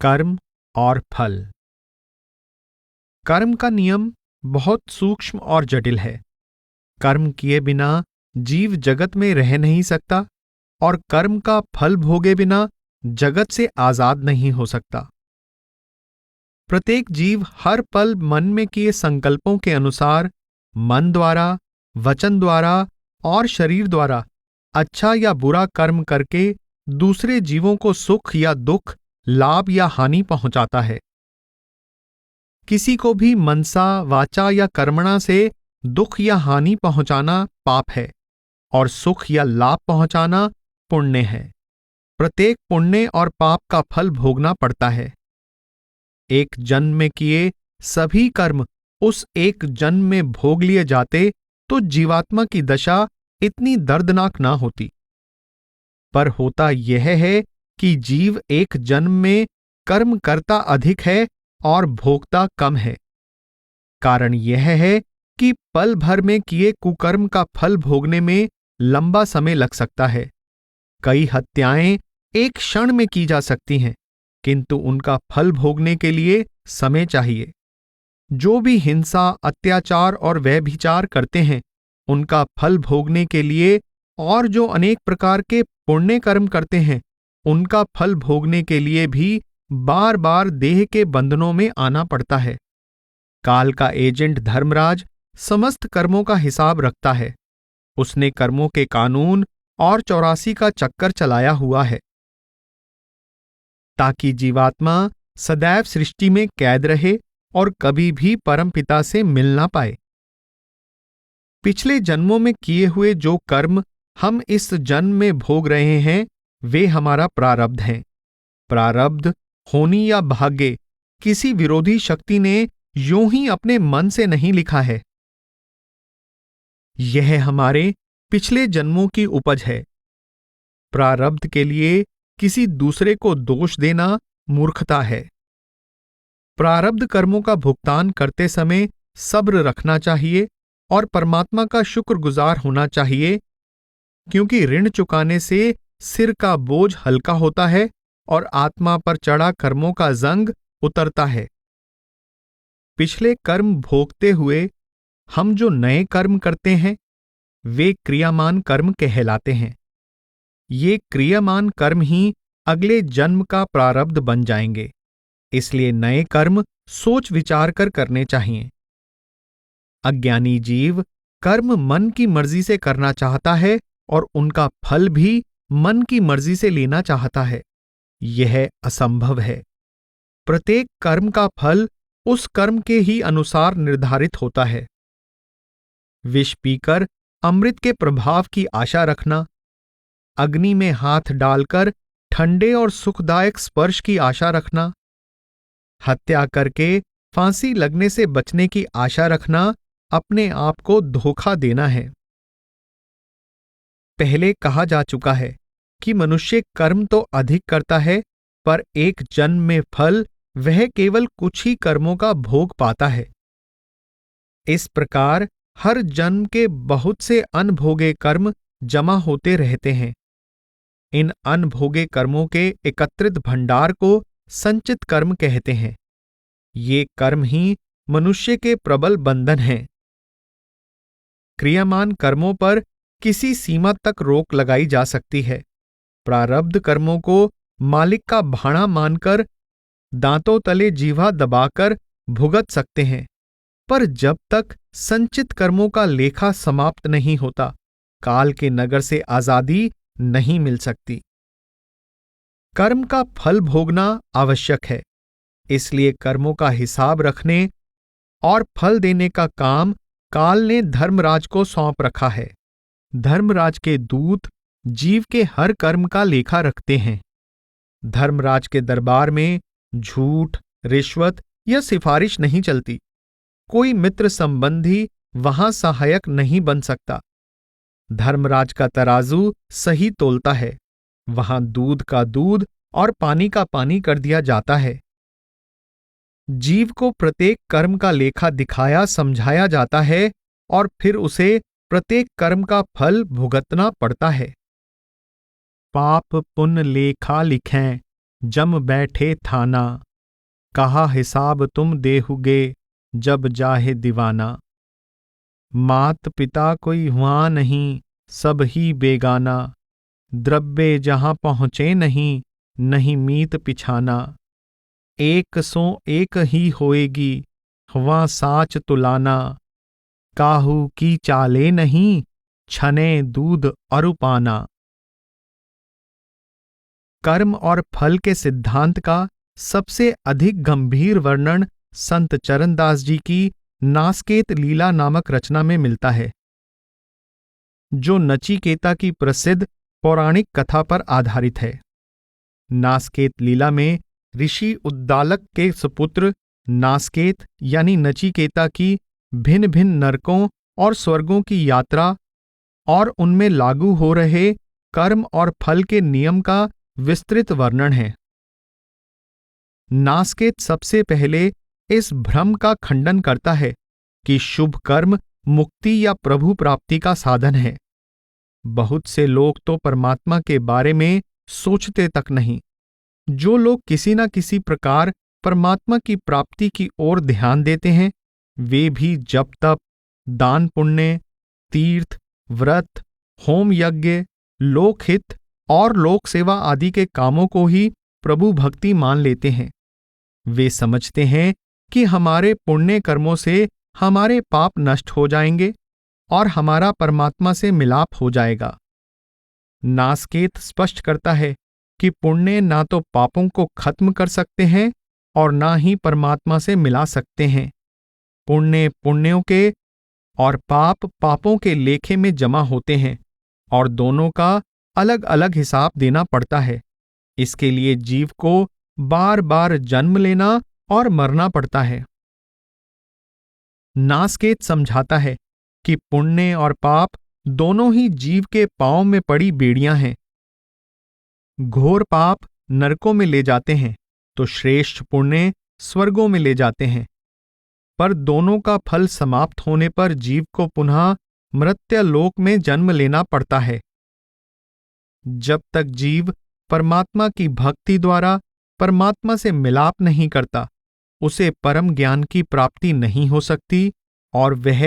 कर्म और फल। कर्म का नियम बहुत सूक्ष्म और जटिल है। कर्म किए बिना जीव जगत में रह नहीं सकता और कर्म का फल भोगे बिना जगत से आजाद नहीं हो सकता। प्रत्येक जीव हर पल मन में किए संकल्पों के अनुसार मन द्वारा, वचन द्वारा और शरीर द्वारा अच्छा या बुरा कर्म करके दूसरे जीवों को सुख या दुख, लाभ या हानि पहुंचाता है। किसी को भी मनसा, वाचा या कर्मणा से दुख या हानि पहुंचाना पाप है और सुख या लाभ पहुंचाना पुण्य है। प्रत्येक पुण्य और पाप का फल भोगना पड़ता है। एक जन्म में किए सभी कर्म उस एक जन्म में भोग लिए जाते तो जीवात्मा की दशा इतनी दर्दनाक ना होती। पर होता यह है कि जीव एक जन्म में कर्म करता अधिक है और भोगता कम है। कारण यह है कि पल भर में किए कुकर्म का फल भोगने में लंबा समय लग सकता है। कई हत्याएं एक क्षण में की जा सकती हैं, किंतु उनका फल भोगने के लिए समय चाहिए। जो भी हिंसा, अत्याचार और व्यभिचार करते हैं, उनका फल भोगने के लिए और जो अनेक प्रकार के पुण्य कर्म करते हैं, उनका फल भोगने के लिए भी बार बार देह के बंधनों में आना पड़ता है। काल का एजेंट धर्मराज समस्त कर्मों का हिसाब रखता है। उसने कर्मों के कानून और 84 का चक्कर चलाया हुआ है ताकि जीवात्मा सदैव सृष्टि में कैद रहे और कभी भी परमपिता से मिल ना पाए। पिछले जन्मों में किए हुए जो कर्म हम इस जन्म में भोग रहे हैं, वे हमारा प्रारब्ध हैं। प्रारब्ध, होनी या भाग्य किसी विरोधी शक्ति ने यूं ही अपने मन से नहीं लिखा है। यह हमारे पिछले जन्मों की उपज है। प्रारब्ध के लिए किसी दूसरे को दोष देना मूर्खता है। प्रारब्ध कर्मों का भुगतान करते समय सब्र रखना चाहिए और परमात्मा का शुक्रगुजार होना चाहिए, क्योंकि ऋण चुकाने से सिर का बोझ हल्का होता है और आत्मा पर चढ़ा कर्मों का जंग उतरता है। पिछले कर्म भोगते हुए हम जो नए कर्म करते हैं, वे क्रियामान कर्म कहलाते हैं। ये क्रियामान कर्म ही अगले जन्म का प्रारब्ध बन जाएंगे। इसलिए नए कर्म सोच विचार कर करने चाहिए। अज्ञानी जीव कर्म मन की मर्जी से करना चाहता है और उनका फल भी मन की मर्जी से लेना चाहता है। यह असंभव है। प्रत्येक कर्म का फल उस कर्म के ही अनुसार निर्धारित होता है। विष पीकर अमृत के प्रभाव की आशा रखना, अग्नि में हाथ डालकर ठंडे और सुखदायक स्पर्श की आशा रखना, हत्या करके फांसी लगने से बचने की आशा रखना अपने आप को धोखा देना है। पहले कहा जा चुका है कि मनुष्य कर्म तो अधिक करता है, पर एक जन्म में फल वह केवल कुछ ही कर्मों का भोग पाता है। इस प्रकार हर जन्म के बहुत से अनभोगे कर्म जमा होते रहते हैं। इन अनभोगे कर्मों के एकत्रित भंडार को संचित कर्म कहते हैं। ये कर्म ही मनुष्य के प्रबल बंधन हैं। क्रियामान कर्मों पर किसी सीमा तक रोक लगाई जा सकती है। प्रारब्ध कर्मों को मालिक का भाणा मानकर दांतों तले जीवा दबाकर भुगत सकते हैं, पर जब तक संचित कर्मों का लेखा समाप्त नहीं होता, काल के नगर से आजादी नहीं मिल सकती। कर्म का फल भोगना आवश्यक है, इसलिए कर्मों का हिसाब रखने और फल देने का काम काल ने धर्मराज को सौंप रखा है। धर्मराज के दूत जीव के हर कर्म का लेखा रखते हैं। धर्मराज के दरबार में झूठ, रिश्वत या सिफारिश नहीं चलती। कोई मित्र संबंधी वहां सहायक नहीं बन सकता। धर्मराज का तराजू सही तोलता है। वहां दूध का दूध और पानी का पानी कर दिया जाता है। जीव को प्रत्येक कर्म का लेखा दिखाया समझाया जाता है और फिर उसे प्रत्येक कर्म का फल भुगतना पड़ता है। पाप पुण्य लेखा लिखें, जम बैठे थाना, कहा हिसाब तुम देहुगे, जब जाहे दीवाना। मात पिता कोई हुआ नहीं, सब ही बेगाना, द्रव्य जहां पहुँचे नहीं, नहीं मीत पिछाना। एक सो एक ही होएगी, हुआ साच तुलाना, काहू की चाले नहीं, छने दूध अरुपाना। कर्म और फल के सिद्धांत का सबसे अधिक गंभीर वर्णन संत चरणदास जी की नासकेत लीला नामक रचना में मिलता है, जो नचिकेता की प्रसिद्ध पौराणिक कथा पर आधारित है। नासकेत लीला में ऋषि उद्दालक के सुपुत्र नासकेत यानी नचिकेता की भिन्न भिन्न नरकों और स्वर्गों की यात्रा और उनमें लागू हो रहे कर्म और फल के नियम का विस्तृत वर्णन है। नासकेत सबसे पहले इस भ्रम का खंडन करता है कि शुभ कर्म मुक्ति या प्रभु प्राप्ति का साधन है। बहुत से लोग तो परमात्मा के बारे में सोचते तक नहीं। जो लोग किसी न किसी प्रकार परमात्मा की प्राप्ति की ओर ध्यान देते हैं, वे भी जप तप, दान पुण्य, तीर्थ, व्रत, होम यज्ञ, लोकहित और लोक सेवा आदि के कामों को ही प्रभु भक्ति मान लेते हैं। वे समझते हैं कि हमारे पुण्य कर्मों से हमारे पाप नष्ट हो जाएंगे और हमारा परमात्मा से मिलाप हो जाएगा। नासकेत स्पष्ट करता है कि पुण्य ना तो पापों को खत्म कर सकते हैं और ना ही परमात्मा से मिला सकते हैं। पुण्य पुण्यों के और पाप पापों के लेखे में जमा होते हैं और दोनों का अलग अलग हिसाब देना पड़ता है। इसके लिए जीव को बार बार जन्म लेना और मरना पड़ता है। नासकेत समझाता है कि पुण्य और पाप दोनों ही जीव के पांव में पड़ी बेड़ियां हैं। घोर पाप नरकों में ले जाते हैं तो श्रेष्ठ पुण्य स्वर्गों में ले जाते हैं, पर दोनों का फल समाप्त होने पर जीव को पुनः मर्त्यलोक में जन्म लेना पड़ता है। जब तक जीव परमात्मा की भक्ति द्वारा परमात्मा से मिलाप नहीं करता, उसे परम ज्ञान की प्राप्ति नहीं हो सकती और वह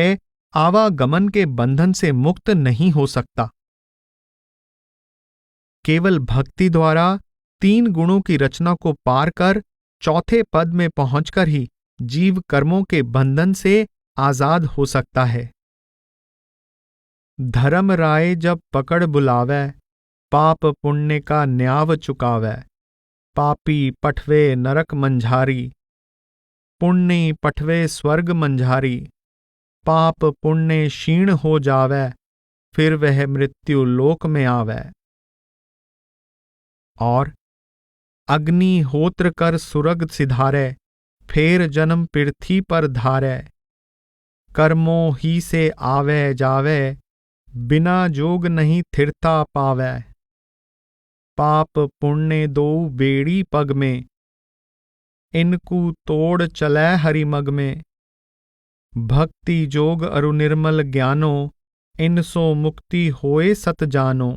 आवागमन के बंधन से मुक्त नहीं हो सकता। केवल भक्ति द्वारा 3 गुणों की रचना को पार कर चौथे पद में पहुंचकर ही जीव कर्मों के बंधन से आजाद हो सकता है। धर्म राय जब पकड़ बुलावे, पाप पुण्य का न्याव चुकावे। पापी पठवे नरक मंझारी, पुण्य पठवे स्वर्ग मंझारी। पाप पुण्य क्षीण हो जावे, फिर वह मृत्यु लोक में आवे। और अग्निहोत्र कर सुरग सिधारे, फेर जन्म पृथ्वी पर धारे। कर्मों ही से आवे जावे, बिना जोग नहीं थिरता पावे। पाप पुण्य दो बेड़ी पग में, इनकू तोड़ चलै हरिमग में। भक्ति जोग अरु निर्मल ज्ञानो, इनसो मुक्ति होए सत जानो।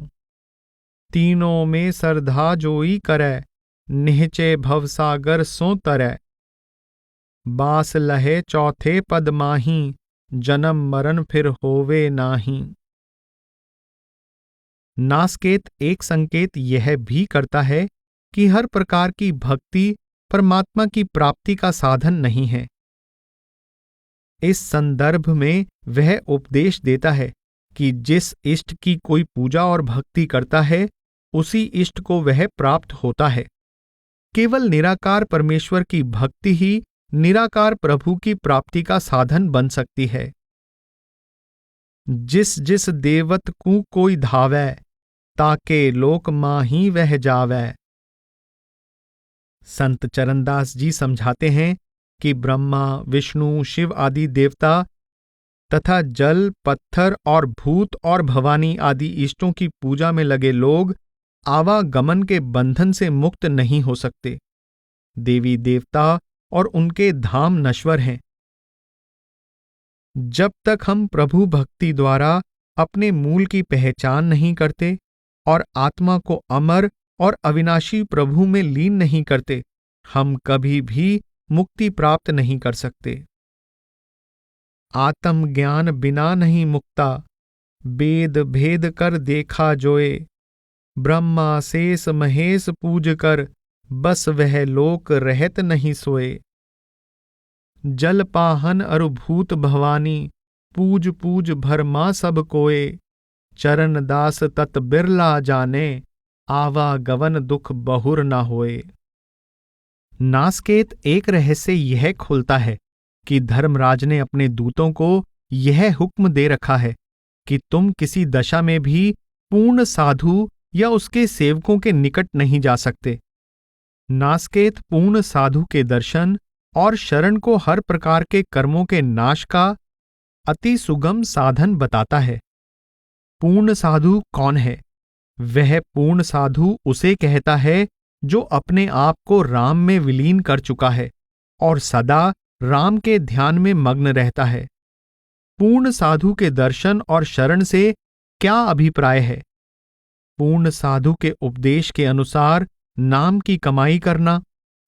तीनों में श्रद्धा जोई करे, निहचे भवसागर सो तरै। बास लहे चौथे पद माही, जन्म मरण फिर होवे नाही। नासकेत एक संकेत यह भी करता है कि हर प्रकार की भक्ति परमात्मा की प्राप्ति का साधन नहीं है। इस संदर्भ में वह उपदेश देता है कि जिस इष्ट की कोई पूजा और भक्ति करता है, उसी इष्ट को वह प्राप्त होता है। केवल निराकार परमेश्वर की भक्ति ही निराकार प्रभु की प्राप्ति का साधन बन सकती है। जिस जिस देवत को कोई धावै, ताके लोक माही वह जावै। संत चरणदास जी समझाते हैं कि ब्रह्मा, विष्णु, शिव आदि देवता तथा जल, पत्थर और भूत और भवानी आदि इष्टों की पूजा में लगे लोग आवागमन के बंधन से मुक्त नहीं हो सकते। देवी देवता और उनके धाम नश्वर हैं। जब तक हम प्रभु भक्ति द्वारा अपने मूल की पहचान नहीं करते और आत्मा को अमर और अविनाशी प्रभु में लीन नहीं करते, हम कभी भी मुक्ति प्राप्त नहीं कर सकते। आत्मज्ञान बिना नहीं मुक्ता, वेद भेद कर देखा जोए। ब्रह्मा शेष महेश पूज कर, बस वह लोक रहत नहीं सोए। जल पाहन अरुभूत भवानी, पूज पूज भरमा सब कोए। चरण दास तत बिरला जाने, आवागवन दुख बहुर न होए। नासकेत एक रहस्य यह खोलता है कि धर्मराज ने अपने दूतों को यह हुक्म दे रखा है कि तुम किसी दशा में भी पूर्ण साधु या उसके सेवकों के निकट नहीं जा सकते। नासकेत पूर्ण साधु के दर्शन और शरण को हर प्रकार के कर्मों के नाश का अति सुगम साधन बताता है। पूर्ण साधु कौन है? वह पूर्ण साधु उसे कहता है जो अपने आप को राम में विलीन कर चुका है और सदा राम के ध्यान में मग्न रहता है। पूर्ण साधु के दर्शन और शरण से क्या अभिप्राय है? पूर्ण साधु के उपदेश के अनुसार नाम की कमाई करना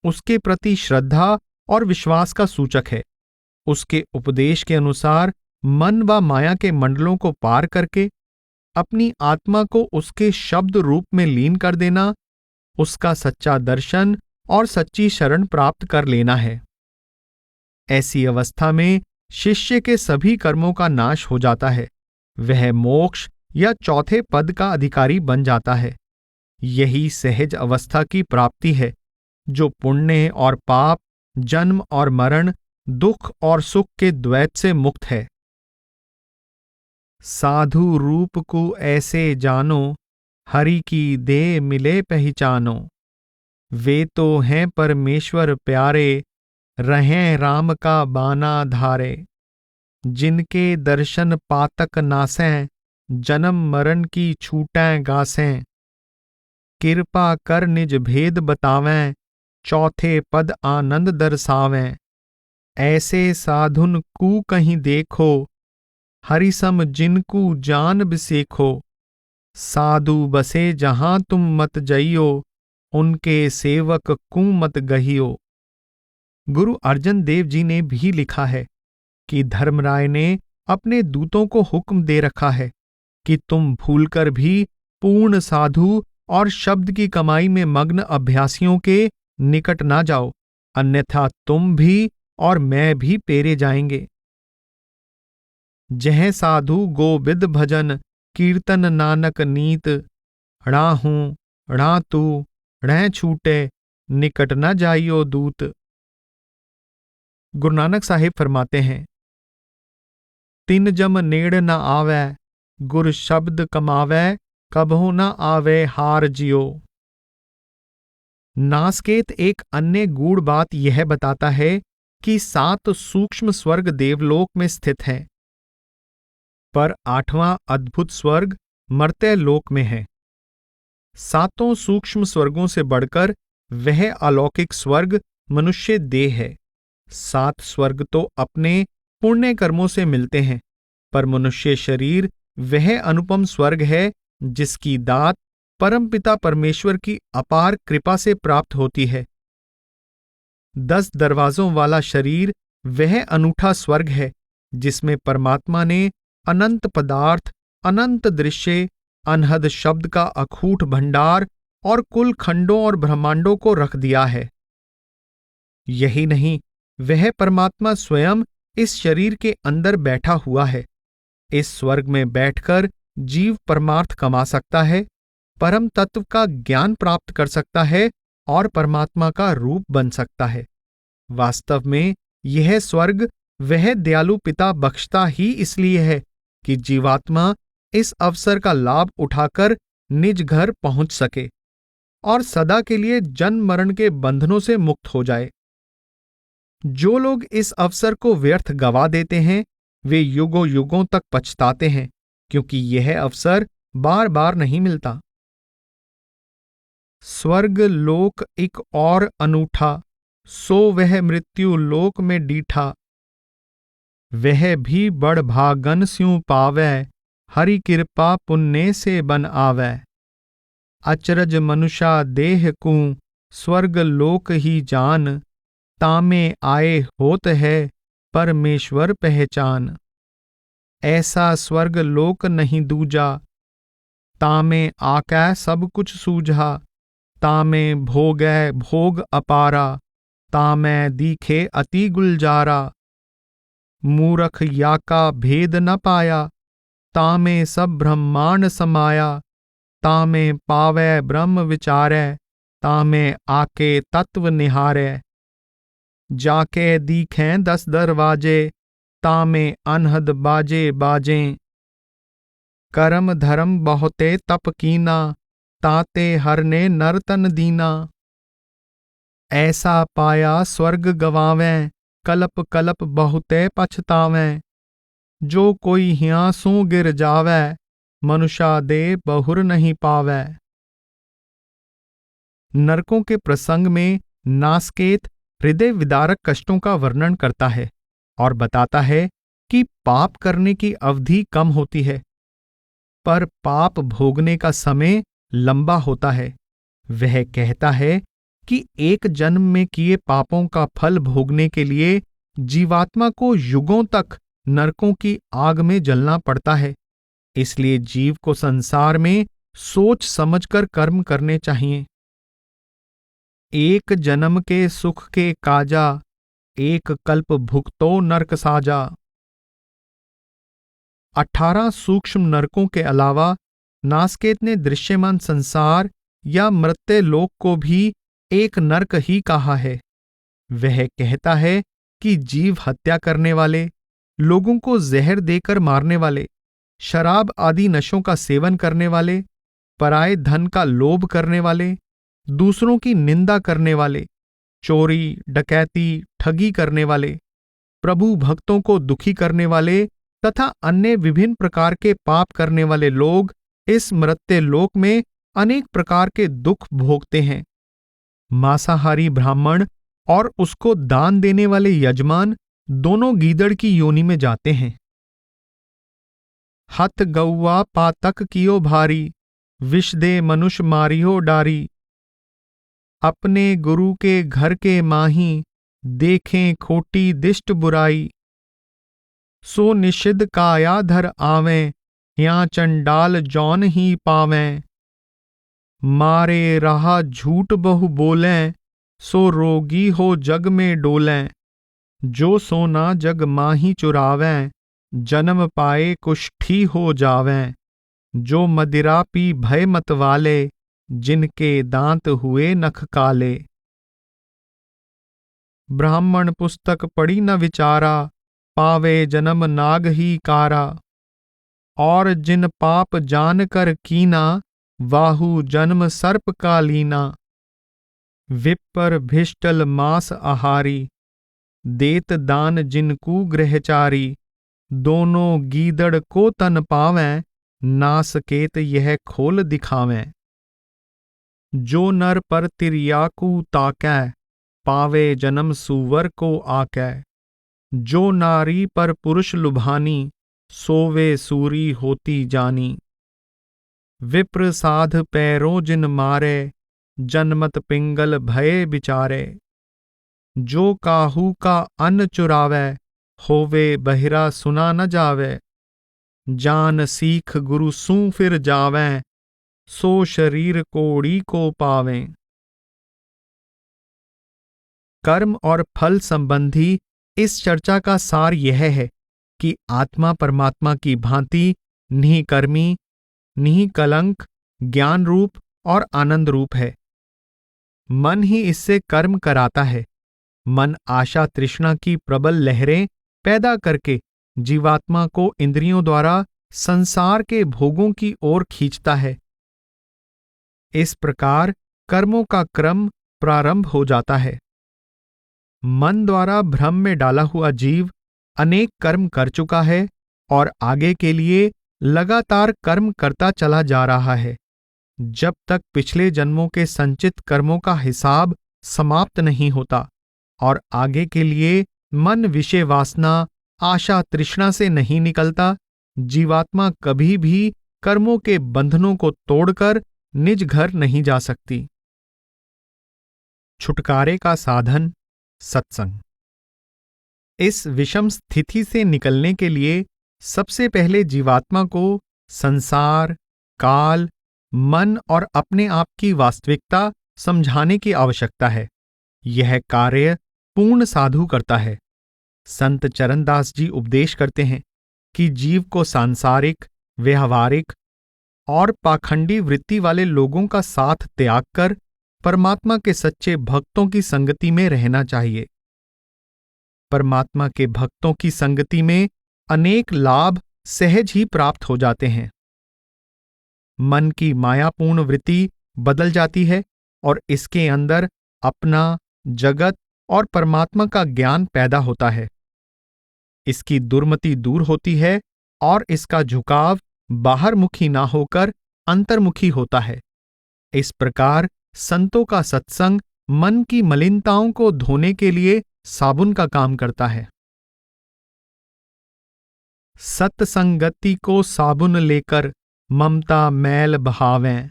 उसके प्रति श्रद्धा और विश्वास का सूचक है। उसके उपदेश के अनुसार मन व माया के मंडलों को पार करके अपनी आत्मा को उसके शब्द रूप में लीन कर देना उसका सच्चा दर्शन और सच्ची शरण प्राप्त कर लेना है। ऐसी अवस्था में शिष्य के सभी कर्मों का नाश हो जाता है। वह मोक्ष या चौथे पद का अधिकारी बन जाता है। यही सहज अवस्था की प्राप्ति है जो पुण्य और पाप, जन्म और मरण, दुख और सुख के द्वैत से मुक्त है। साधु रूप को ऐसे जानो, हरि की देह मिले पहचानो। वे तो हैं परमेश्वर प्यारे, रहें राम का बाना धारे। जिनके दर्शन पातक नासें, जन्म मरण की छूटें गासें। कृपा कर निज भेद बतावें, चौथे पद आनंद दर्शावें। ऐसे साधुन कू कहीं देखो, हरिसम जिनकू जान बिसेखो। साधु बसे जहां तुम मत जइयो, उनके सेवक कू मत गहियो। गुरु अर्जन देव जी ने भी लिखा है कि धर्मराय ने अपने दूतों को हुक्म दे रखा है कि तुम भूलकर भी पूर्ण साधु और शब्द की कमाई में मग्न अभ्यासियों के निकट ना जाओ, अन्यथा तुम भी और मैं भी पेरे जाएंगे। जह साधु गोविद भजन, कीर्तन नानक नीत। ड़ाहूं ड़ा तू ड़ै छूटे, निकट न जाइयो दूत। गुरु नानक साहिब फरमाते हैं, तिन जम नेड़ न आवे, गुर शब्द कमावे, कबहु न आवे हार जियो। नासकेत एक अन्य गूढ़ बात यह बताता है कि 7 सूक्ष्म स्वर्ग देवलोक में स्थित हैं, पर 8वां अद्भुत स्वर्ग मर्त्य लोक में है। 7 सूक्ष्म स्वर्गों से बढ़कर वह अलौकिक स्वर्ग मनुष्य देह है। 7 स्वर्ग तो अपने पुण्य कर्मों से मिलते हैं, पर मनुष्य शरीर वह अनुपम स्वर्ग है जिसकी दात परमपिता परमेश्वर की अपार कृपा से प्राप्त होती है। 10 दरवाजों वाला शरीर वह अनूठा स्वर्ग है जिसमें परमात्मा ने अनंत पदार्थ, अनंत दृश्य, अनहद शब्द का अखूट भंडार और कुल खंडों और ब्रह्मांडों को रख दिया है। यही नहीं, वह परमात्मा स्वयं इस शरीर के अंदर बैठा हुआ है। इस स्वर्ग में बैठकर जीव परमार्थ कमा सकता है, परम तत्व का ज्ञान प्राप्त कर सकता है और परमात्मा का रूप बन सकता है। वास्तव में यह स्वर्ग वह दयालु पिता बख्शता ही इसलिए है कि जीवात्मा इस अवसर का लाभ उठाकर निज घर पहुंच सके और सदा के लिए जन्म मरण के बंधनों से मुक्त हो जाए। जो लोग इस अवसर को व्यर्थ गवा देते हैं, वे युगों युगों तक पछताते हैं, क्योंकि यह अवसर बार बार नहीं मिलता। स्वर्ग लोक एक और अनूठा, सो वह मृत्यु लोक में डीठा। वह भी बड़ भागन स्यूं पावै, हरि कृपा पुण्य से बन आवै। अचरज मनुष्या देह को स्वर्ग लोक ही जान, तामे आए होत है परमेश्वर पहचान। ऐसा स्वर्ग लोक नहीं दूजा, तामे आकै सब कुछ सूझा। तामे भोगै भोग अपारा, तामै दीखे अति गुलजारा। मूरख याका भेद न पाया, तामे सब ब्रह्मांड समाया। तामे पावै ब्रह्म विचारै, तामे आके तत्व निहारै। जाके दीखें 10 दरवाजे, तामे अनहद बाजे बाजें। कर्म धर्म बहुते तप कीना, ताते हरने नर तन दीना। ऐसा पाया स्वर्ग गवावें, कलप कलप बहुते पछतावें। जो कोई हियां सू गिर जावै, मनुष्या दे बहुर नहीं पावै। नरकों के प्रसंग में नासकेत हृदय विदारक कष्टों का वर्णन करता है और बताता है कि पाप करने की अवधि कम होती है, पर पाप भोगने का समय लंबा होता है। वह कहता है कि एक जन्म में किए पापों का फल भोगने के लिए जीवात्मा को युगों तक नरकों की आग में जलना पड़ता है। इसलिए जीव को संसार में सोच समझकर कर्म करने चाहिए। एक जन्म के सुख के काजा, एक कल्प भुगतो नरक साजा। 18 सूक्ष्म नरकों के अलावा नासकेत ने दृश्यमान संसार या मृत्य लोक को भी एक नरक ही कहा है। वह कहता है कि जीव हत्या करने वाले, लोगों को जहर देकर मारने वाले, शराब आदि नशों का सेवन करने वाले, पराये धन का लोभ करने वाले, दूसरों की निंदा करने वाले, चोरी डकैती ठगी करने वाले, प्रभु भक्तों को दुखी करने वाले तथा अन्य विभिन्न प्रकार के पाप करने वाले लोग इस मृत्य लोक में अनेक प्रकार के दुख भोगते हैं। मांसाहारी ब्राह्मण और उसको दान देने वाले यजमान दोनों गीदड़ की योनि में जाते हैं। हत गौवा पातक कियो भारी, विष दे मनुष्य मारियो डारी। अपने गुरु के घर के माही, देखें खोटी दिष्ट बुराई। सो निषिद्ध काया धर आवें, यहाँ चंडाल जौन ही पावें। मारे रहा झूठ बहु बोलें, सो रोगी हो जग में डोलें। जो सोना जग माही चुरावें, जन्म पाए कुष्ठी हो जावें। जो मदिरा पी भय मत वाले, जिनके दांत हुए नख काले। ब्राह्मण पुस्तक पढ़ी न विचारा, पावे जन्म नाग ही कारा। और जिन पाप जान कर कीना, वाहु जन्म सर्प का लीना। विप्र भिष्टल मांस आहारी, देत दान जिनकू गृहचारी। दोनों गीदड़ को तन पावें, नासकेत यह खोल दिखावें। जो नर पर तिर्याकू ताकै, पावे जन्म सुवर को आकै। जो नारी पर पुरुष लुभानी, सोवे सूरी होती जानी। विप्र साध पैरों जिन मारे, जन्मत पिंगल भय बिचारे। जो काहू का अन्न चुरावे, होवे बहिरा सुना न जावे। जान सीख गुरु सू फिर जावें, सो शरीर कोड़ी को पावें। कर्म और फल संबंधी इस चर्चा का सार यह है कि आत्मा परमात्मा की भांति निःकर्मी, निःकलंक, ज्ञान रूप और आनंद रूप है। मन ही इससे कर्म कराता है। मन आशा तृष्णा की प्रबल लहरें पैदा करके जीवात्मा को इंद्रियों द्वारा संसार के भोगों की ओर खींचता है। इस प्रकार कर्मों का क्रम प्रारंभ हो जाता है। मन द्वारा भ्रम में डाला हुआ जीव अनेक कर्म कर चुका है और आगे के लिए लगातार कर्म करता चला जा रहा है, जब तक पिछले जन्मों के संचित कर्मों का हिसाब समाप्त नहीं होता और आगे के लिए मन विषय वासना, आशा तृष्णा से नहीं निकलता। जीवात्मा कभी भी कर्मों के बंधनों को तोड़कर निज घर नहीं जा सकती। छुटकारे का साधन सत्संग। इस विषम स्थिति से निकलने के लिए सबसे पहले जीवात्मा को संसार, काल, मन और अपने आप की वास्तविकता समझाने की आवश्यकता है। यह कार्य पूर्ण साधु करता है। संत चरणदास जी उपदेश करते हैं कि जीव को सांसारिक, व्यवहारिक और पाखंडी वृत्ति वाले लोगों का साथ त्याग कर परमात्मा के सच्चे भक्तों की संगति में रहना चाहिए। परमात्मा के भक्तों की संगति में अनेक लाभ सहज ही प्राप्त हो जाते हैं। मन की मायापूर्ण वृत्ति बदल जाती है और इसके अंदर अपना, जगत और परमात्मा का ज्ञान पैदा होता है। इसकी दुर्मति दूर होती है और इसका झुकाव बाहरमुखी ना होकर अंतर्मुखी होता है। इस प्रकार संतों का सत्संग मन की मलिनताओं को धोने के लिए साबुन का काम करता है। सत्संगति को साबुन लेकर ममता मैल बहावें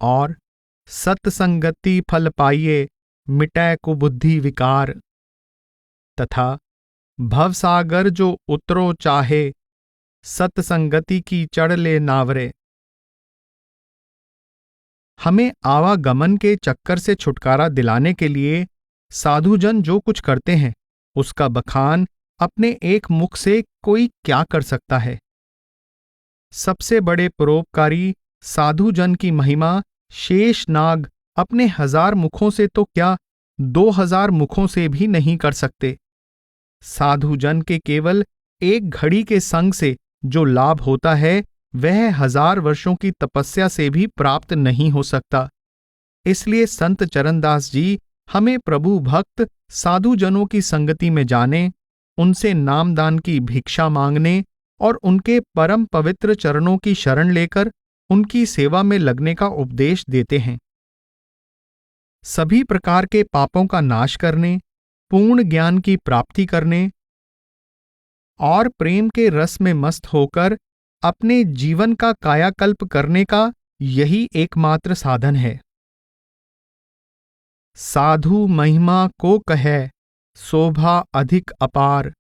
और सत्संगति फल पाइये मिटै कुबुद्धि विकार, तथा भवसागर जो उतरो चाहे सत्संगति की चढ़ ले नावरे। हमें आवागमन के चक्कर से छुटकारा दिलाने के लिए साधुजन जो कुछ करते हैं उसका बखान अपने एक मुख से कोई क्या कर सकता है। सबसे बड़े परोपकारी साधुजन की महिमा शेष नाग अपने 1000 मुखों से तो क्या 2000 मुखों से भी नहीं कर सकते। साधुजन के केवल एक घड़ी के संग से जो लाभ होता है वह 1000 वर्षों की तपस्या से भी प्राप्त नहीं हो सकता। इसलिए संत चरणदास जी हमें प्रभु भक्त साधुजनों की संगति में जाने, उनसे नामदान की भिक्षा मांगने और उनके परम पवित्र चरणों की शरण लेकर उनकी सेवा में लगने का उपदेश देते हैं। सभी प्रकार के पापों का नाश करने, पूर्ण ज्ञान की प्राप्ति करने और प्रेम के रस में मस्त होकर अपने जीवन का कायाकल्प करने का यही एकमात्र साधन है। साधु महिमा को कहे शोभा अधिक अपार,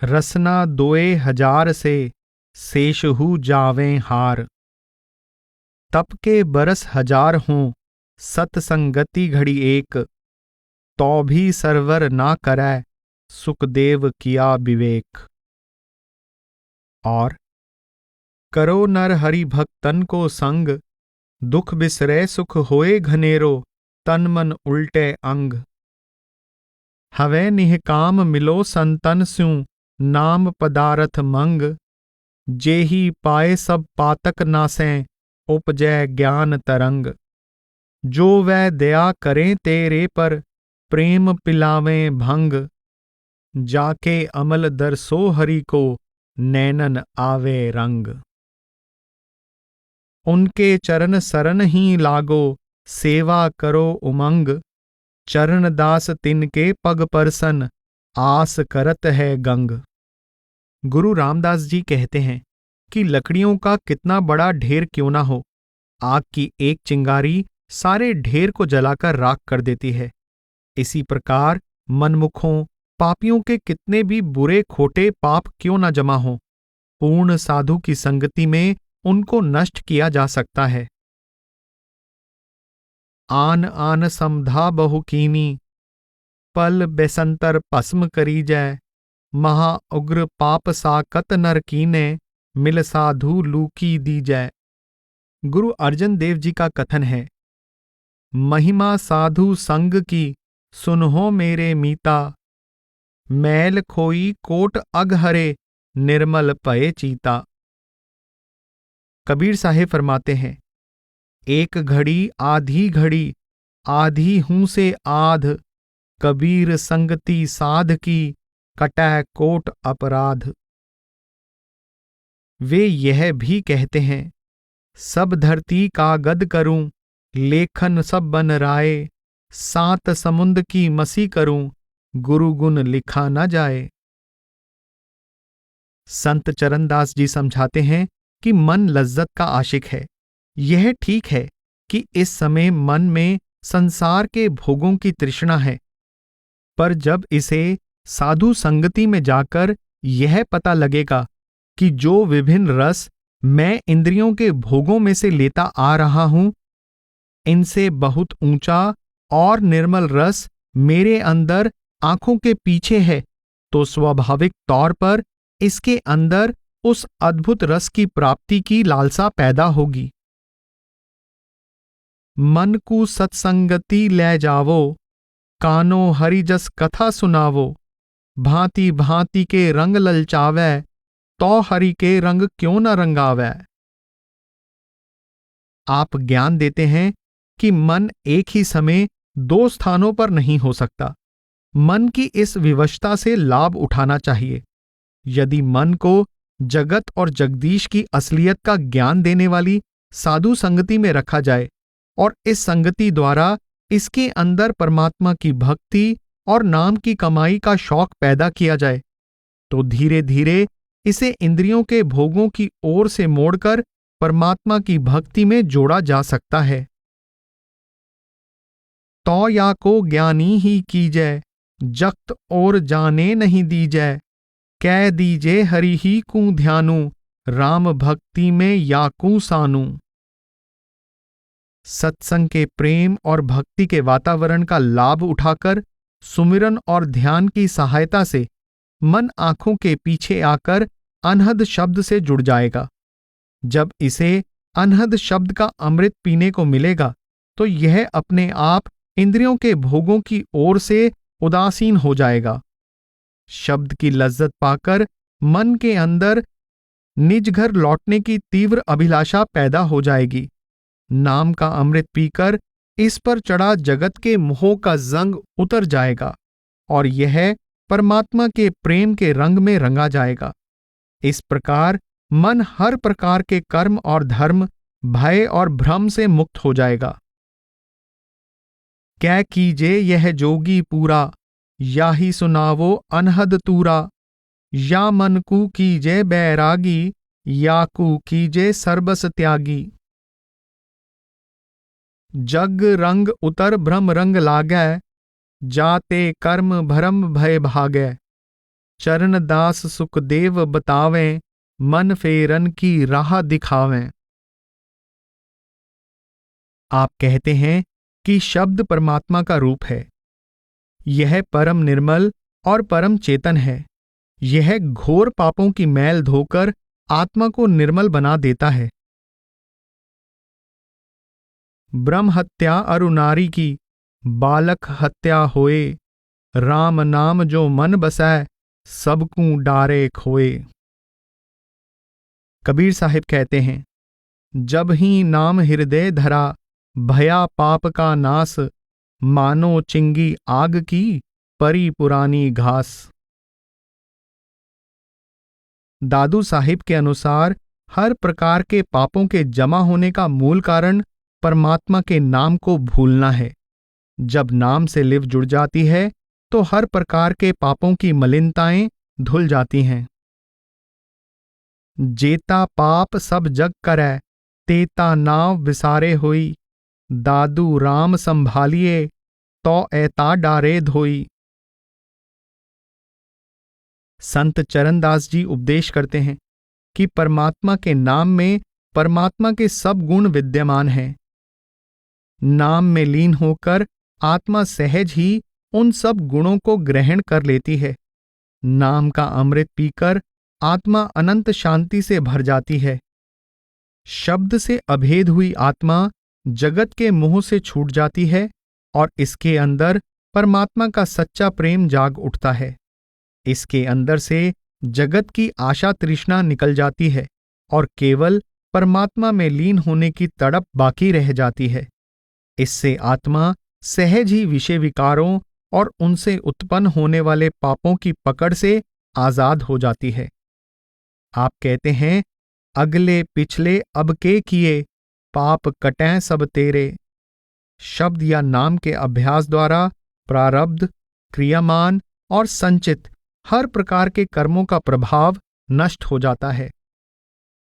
रसना 2000 से शेषहु जावें हार। तप के बरस 1000 हों सत्संगति घड़ी एक, तो भी सरवर ना करै सुखदेव किया विवेक। और करो नर हरि भक्तन को संग, दुख बिसरे सुख होए घनेरो, तन मन उल्टे अंग। हवे निहकाम मिलो संतन स्यूं, नाम पदारथ मंग। जेही पाए सब पातक नासें, उपजै ज्ञान तरंग। जो वह दया करें तेरे पर, प्रेम पिलावें भंग। जाके अमल दरसो हरि को, नैनन आवे रंग। उनके चरण सरन ही लागो, सेवा करो उमंग। चरण दास तिनके पग परसन, आस करत है गंग। गुरु रामदास जी कहते हैं कि लकड़ियों का कितना बड़ा ढेर क्यों ना हो, आग की एक चिंगारी सारे ढेर को जलाकर राख कर देती है। इसी प्रकार मनमुखों, पापियों के कितने भी बुरे खोटे पाप क्यों न जमा हों, पूर्ण साधु की संगति में उनको नष्ट किया जा सकता है। आन आन समधा बहु कीनी, पल बेसंतर पस्म करी जय। महा उग्र पाप साकत नर कीने, मिल साधु लूकी दी जय। गुरु अर्जन देव जी का कथन है, महिमा साधु संग की सुनहो मेरे मीता। मैल खोई कोट अघहरे, निर्मल पये चीता। कबीर साहेब फरमाते हैं, एक घड़ी आधी घड़ी, आधी हूं से आध। कबीर संगति साध की, कटै कोट अपराध। वे यह भी कहते हैं, सब धरती का गद करूं, लेखन सब बन राए। 7 समुंद की मसी करूं, गुरु गुण लिखा न जाए। संत चरणदास जी समझाते हैं कि मन लज्जत का आशिक है, यह ठीक है कि इस समय मन में संसार के भोगों की तृष्णा है, पर जब इसे साधु संगति में जाकर यह पता लगेगा कि जो विभिन्न रस मैं इंद्रियों के भोगों में से लेता आ रहा हूं, इनसे बहुत ऊंचा और निर्मल रस मेरे अंदर आंखों के पीछे है, तो स्वाभाविक तौर पर इसके अंदर उस अद्भुत रस की प्राप्ति की लालसा पैदा होगी। मन को सत्संगति ले जावो, कानो हरिजस कथा सुनावो, भांति भांति के रंग ललचावै, तो हरि के रंग क्यों न रंगावै। आप ज्ञान देते हैं कि मन एक ही समय दो स्थानों पर नहीं हो सकता। मन की इस विवशता से लाभ उठाना चाहिए। यदि मन को जगत और जगदीश की असलियत का ज्ञान देने वाली साधु संगति में रखा जाए और इस संगति द्वारा इसके अंदर परमात्मा की भक्ति और नाम की कमाई का शौक पैदा किया जाए, तो धीरे धीरे इसे इंद्रियों के भोगों की ओर से मोड़कर परमात्मा की भक्ति में जोड़ा जा सकता है। तो या को ज्ञानी ही कीजै, जक्त और जाने नहीं दीजै, कह दीजे हरि ही कू ध्यानु, राम भक्ति में या कू सानु। सत्संग के प्रेम और भक्ति के वातावरण का लाभ उठाकर सुमिरन और ध्यान की सहायता से मन आंखों के पीछे आकर अनहद शब्द से जुड़ जाएगा। जब इसे अनहद शब्द का अमृत पीने को मिलेगा, तो यह अपने आप इंद्रियों के भोगों की ओर से उदासीन हो जाएगा। शब्द की लज्जत पाकर मन के अंदर निज घर लौटने की तीव्र अभिलाषा पैदा हो जाएगी। नाम का अमृत पीकर इस पर चढ़ा जगत के मोह का जंग उतर जाएगा और यह परमात्मा के प्रेम के रंग में रंगा जाएगा। इस प्रकार मन हर प्रकार के कर्म और धर्म, भय और भ्रम से मुक्त हो जाएगा। कै कीजे यह जोगी पूरा, या ही सुनावो अनहद तूरा, या मन कू कीजे बैरागी, या कू कीजे सर्बस त्यागी। जग रंग उतर भ्रम रंग लागै, जाते कर्म भरम भय भागै, चरण दास सुखदेव बतावें, मन फेरन की राह दिखावें। आप कहते हैं कि शब्द परमात्मा का रूप है। यह परम निर्मल और परम चेतन है। यह घोर पापों की मैल धोकर आत्मा को निर्मल बना देता है। ब्रह्म हत्या अरु नारी की, बालक हत्या होए, राम नाम जो मन बसै, सबकू डारे खोए। कबीर साहिब कहते हैं, जब ही नाम हृदय धरा, भया पाप का नास, मानो चिंगी आग की, परी पुरानी घास। दादू साहिब के अनुसार हर प्रकार के पापों के जमा होने का मूल कारण परमात्मा के नाम को भूलना है। जब नाम से लिव जुड़ जाती है तो हर प्रकार के पापों की मलिनताएं धुल जाती हैं। जेता पाप सब जग करै, तेता नाव विसारे होई, दादू राम संभालिए, तो ऐता डारे धोई। संत चरणदास जी उपदेश करते हैं कि परमात्मा के नाम में परमात्मा के सब गुण विद्यमान हैं। नाम में लीन होकर आत्मा सहज ही उन सब गुणों को ग्रहण कर लेती है। नाम का अमृत पीकर आत्मा अनंत शांति से भर जाती है। शब्द से अभेद हुई आत्मा जगत के मोह से छूट जाती है और इसके अंदर परमात्मा का सच्चा प्रेम जाग उठता है। इसके अंदर से जगत की आशा तृष्णा निकल जाती है और केवल परमात्मा में लीन होने की तड़प बाकी रह जाती है। इससे आत्मा सहज ही विषय विकारों और उनसे उत्पन्न होने वाले पापों की पकड़ से आजाद हो जाती है। आप कहते हैं, अगले पिछले अब के किए, पाप कटें सब तेरे। शब्द या नाम के अभ्यास द्वारा प्रारब्ध, क्रियामान और संचित हर प्रकार के कर्मों का प्रभाव नष्ट हो जाता है।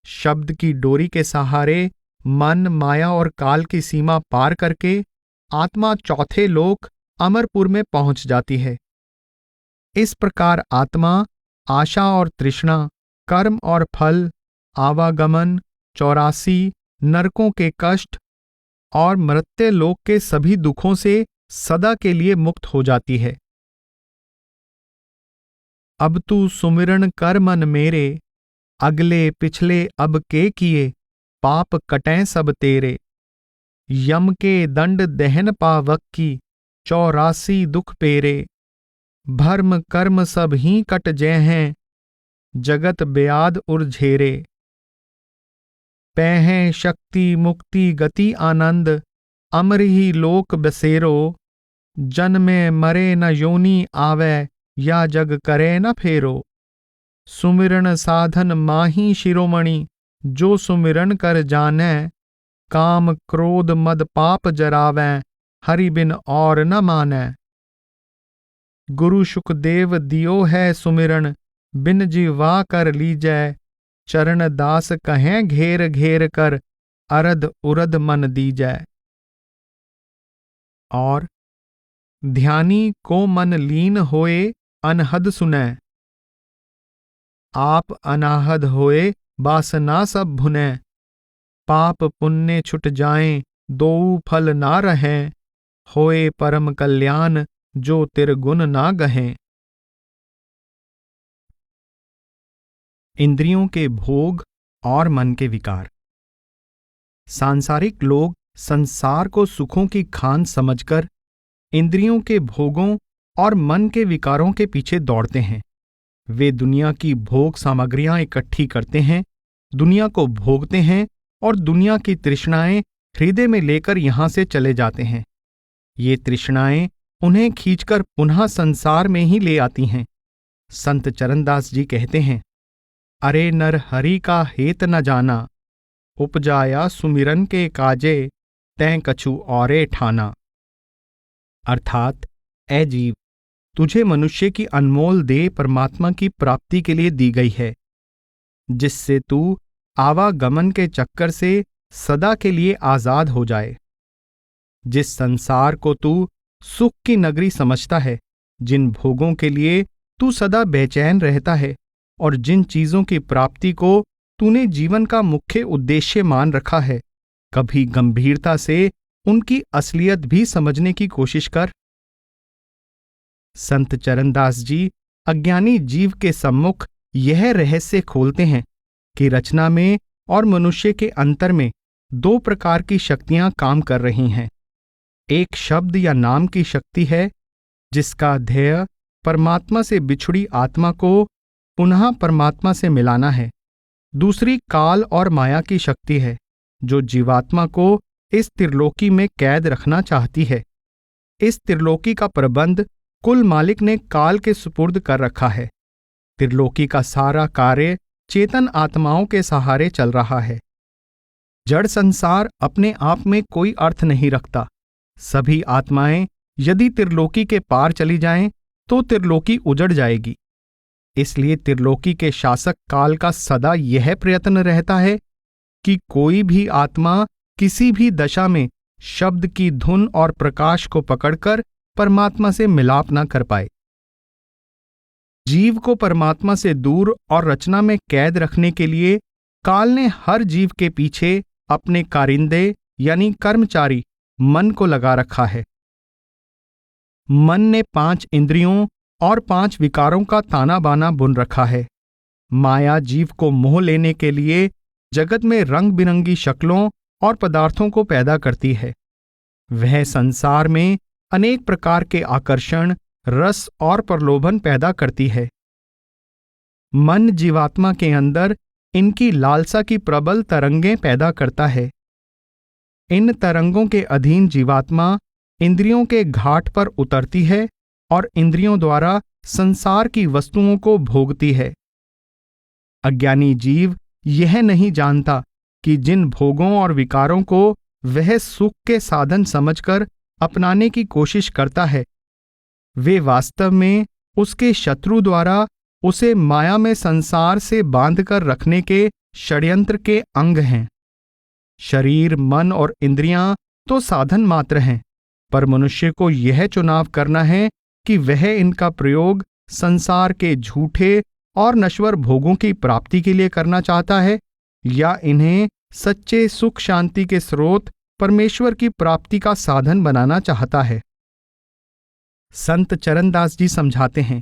शब्द की डोरी के सहारे मन, माया और काल की सीमा पार करके आत्मा चौथे लोक अमरपुर में पहुंच जाती है। इस प्रकार आत्मा आशा और तृष्णा, कर्म और फल, आवागमन, 84 नरकों के कष्ट और मर्त्य लोक के सभी दुखों से सदा के लिए मुक्त हो जाती है। अब तू सुमिरन कर मन मेरे, अगले पिछले अब के किए, पाप कटें सब तेरे। यम के दंड दहन पावक की, 84 दुख पेरे। भर्म कर्म सब ही कट जय हैं, जगत ब्याद उर्झेरे। पैहें शक्ति मुक्ति गति आनंद, अमर ही लोक बसेरो। जन्मे मरे न योनि आवे, या जग करे न फेरो। सुमिरन साधन माही शिरोमणि, जो सुमिरन कर जानै। काम क्रोध मद पाप जरावै, हरि बिन और न मानै। गुरु शुकदेव दियो है सुमिरन, बिन जीवा कर लीजै। चरण दास कहें घेर घेर कर, अरध उरध मन दीजै। और ध्यानी को मन लीन होए, अनहद सुनै। आप अनाहद होए, वासना सब भुनै। पाप पुण्य छुट जाएं, दोऊ फल ना रहें। होए परम कल्याण, जो तिरगुन ना गहें। इंद्रियों के भोग और मन के विकार। सांसारिक लोग संसार को सुखों की खान समझकर इंद्रियों के भोगों और मन के विकारों के पीछे दौड़ते हैं। वे दुनिया की भोग सामग्रियां इकट्ठी करते हैं, दुनिया को भोगते हैं और दुनिया की तृष्णाएं हृदय में लेकर यहां से चले जाते हैं। ये तृष्णाएं उन्हें खींचकर पुनः संसार में ही ले आती हैं। संत चरणदास जी कहते हैं, अरे नर हरि का हेत न जाना, उपजाया सुमिरन के काजे, तैं कछु औरे ठाना। अर्थात ए जीव, तुझे मनुष्य की अनमोल देह परमात्मा की प्राप्ति के लिए दी गई है, जिससे तू आवागमन के चक्कर से सदा के लिए आजाद हो जाए। जिस संसार को तू सुख की नगरी समझता है, जिन भोगों के लिए तू सदा बेचैन रहता है और जिन चीजों की प्राप्ति को तूने जीवन का मुख्य उद्देश्य मान रखा है, कभी गंभीरता से उनकी असलियत भी समझने की कोशिश कर। संत चरणदास जी अज्ञानी जीव के सम्मुख यह रहस्य खोलते हैं कि रचना में और मनुष्य के अंतर में दो प्रकार की शक्तियां काम कर रही हैं। एक शब्द या नाम की शक्ति है, जिसका ध्येय परमात्मा से बिछुड़ी आत्मा को पुनः परमात्मा से मिलाना है। दूसरी काल और माया की शक्ति है, जो जीवात्मा को इस त्रिलोकी में कैद रखना चाहती है। इस त्रिलोकी का प्रबंध कुल मालिक ने काल के सुपुर्द कर रखा है। त्रिलोकी का सारा कार्य चेतन आत्माओं के सहारे चल रहा है। जड़ संसार अपने आप में कोई अर्थ नहीं रखता। सभी आत्माएं यदि त्रिलोकी के पार चली जाएं, तो त्रिलोकी उजड़ जाएगी। इसलिए त्रिलोकी के शासक काल का सदा यह प्रयत्न रहता है कि कोई भी आत्मा किसी भी दशा में शब्द की धुन और प्रकाश को पकड़कर परमात्मा से मिलाप न कर पाए। जीव को परमात्मा से दूर और रचना में कैद रखने के लिए काल ने हर जीव के पीछे अपने कारिंदे यानी कर्मचारी मन को लगा रखा है। मन ने 5 इंद्रियों और 5 विकारों का ताना बाना बुन रखा है। माया जीव को मोह लेने के लिए जगत में रंग बिरंगी शक्लों और पदार्थों को पैदा करती है। वह संसार में अनेक प्रकार के आकर्षण, रस और प्रलोभन पैदा करती है। मन जीवात्मा के अंदर इनकी लालसा की प्रबल तरंगें पैदा करता है। इन तरंगों के अधीन जीवात्मा इंद्रियों के घाट पर उतरती है और इंद्रियों द्वारा संसार की वस्तुओं को भोगती है। अज्ञानी जीव यह नहीं जानता कि जिन भोगों और विकारों को वह सुख के साधन समझकर अपनाने की कोशिश करता है, वे वास्तव में उसके शत्रु द्वारा उसे माया में संसार से बांधकर रखने के षड्यंत्र के अंग हैं। शरीर, मन और इंद्रियां तो साधन मात्र हैं, पर मनुष्य को यह चुनाव करना है कि वह इनका प्रयोग संसार के झूठे और नश्वर भोगों की प्राप्ति के लिए करना चाहता है या इन्हें सच्चे सुख शांति के स्रोत परमेश्वर की प्राप्ति का साधन बनाना चाहता है। संत चरणदास जी समझाते हैं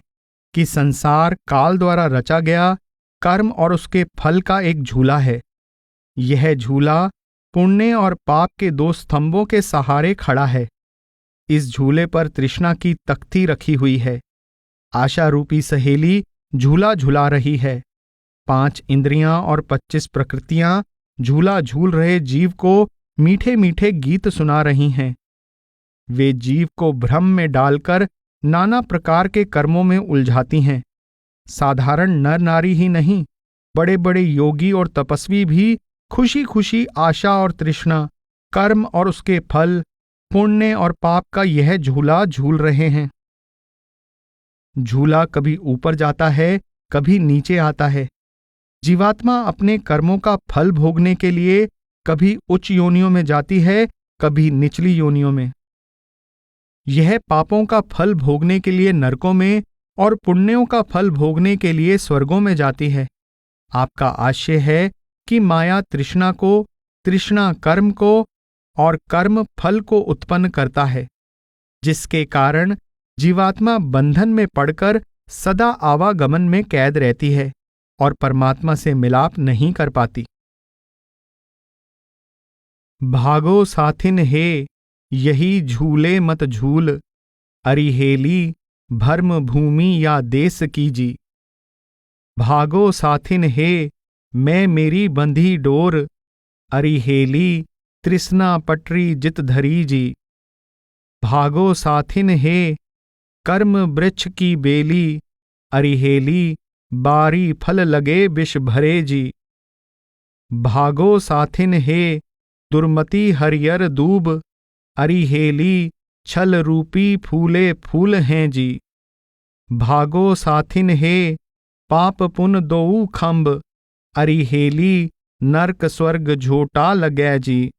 कि संसार काल द्वारा रचा गया कर्म और उसके फल का एक झूला है। यह झूला पुण्य और पाप के दो स्तंभों के सहारे खड़ा है। इस झूले पर तृष्णा की तख्ती रखी हुई है। आशा रूपी सहेली झूला झुला रही है। 5 इंद्रियां और 25 प्रकृतियां झूला झूल रहे जीव को मीठे मीठे गीत सुना रही हैं। वे जीव को भ्रम में डालकर नाना प्रकार के कर्मों में उलझाती हैं। साधारण नर नारी ही नहीं, बड़े बड़े योगी और तपस्वी भी खुशी खुशी आशा और तृष्णा, कर्म और उसके फल, पुण्य और पाप का यह झूला झूल रहे हैं। झूला कभी ऊपर जाता है, कभी नीचे आता है। जीवात्मा अपने कर्मों का फल भोगने के लिए कभी उच्च योनियों में जाती है, कभी निचली योनियों में। यह पापों का फल भोगने के लिए नरकों में और पुण्यों का फल भोगने के लिए स्वर्गों में जाती है। आपका आशय है कि माया तृष्णा को, तृष्णा कर्म को और कर्म फल को उत्पन्न करता है, जिसके कारण जीवात्मा बंधन में पड़कर सदा आवागमन में कैद रहती है और परमात्मा से मिलाप नहीं कर पाती। भागो साथिन हे, यही झूले मत झूल, अरिहेली भर्म भूमि या देश कीजी। भागो साथिन हे, मैं मेरी बंधी डोर, अरिहेली तृष्णा पटरी जित धरी जी। भागो साथिन हे, कर्म वृक्ष की बेली, अरिहेली बारी फल लगे विष भरे जी। भागो साथिन हे, दुर्मति हरियर दूब, अरिहेली छल रूपी फूले फूल हैं जी। भागो साथिन हे, पाप पुन दोऊ खंब, अरिहेली नरक स्वर्ग झोटा लगै जी।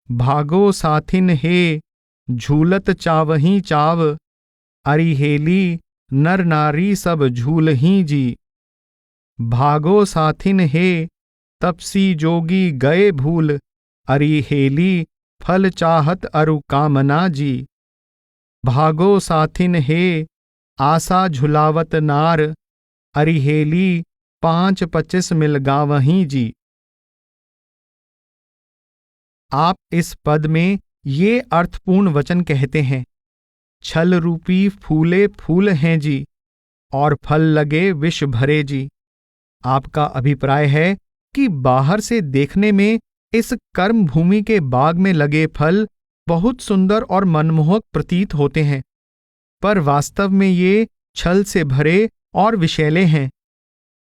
भागो साथिन हे, झूलत चावही चाव, अरिहेली नर नारी सब झूलही जी। भागो साथिन हे, तपसी जोगी गए भूल, अरिहेली फल चाहत अरु कामना जी। भागो साथिन हे, आशा झुलावत नार, अरिहेली 5-25 मिल गावहीं जी। आप इस पद में ये अर्थपूर्ण वचन कहते हैं, छल रूपी फूले फूल हैं जी और फल लगे विष भरे जी। आपका अभिप्राय है कि बाहर से देखने में इस कर्म भूमि के बाग में लगे फल बहुत सुंदर और मनमोहक प्रतीत होते हैं, पर वास्तव में ये छल से भरे और विषैले हैं।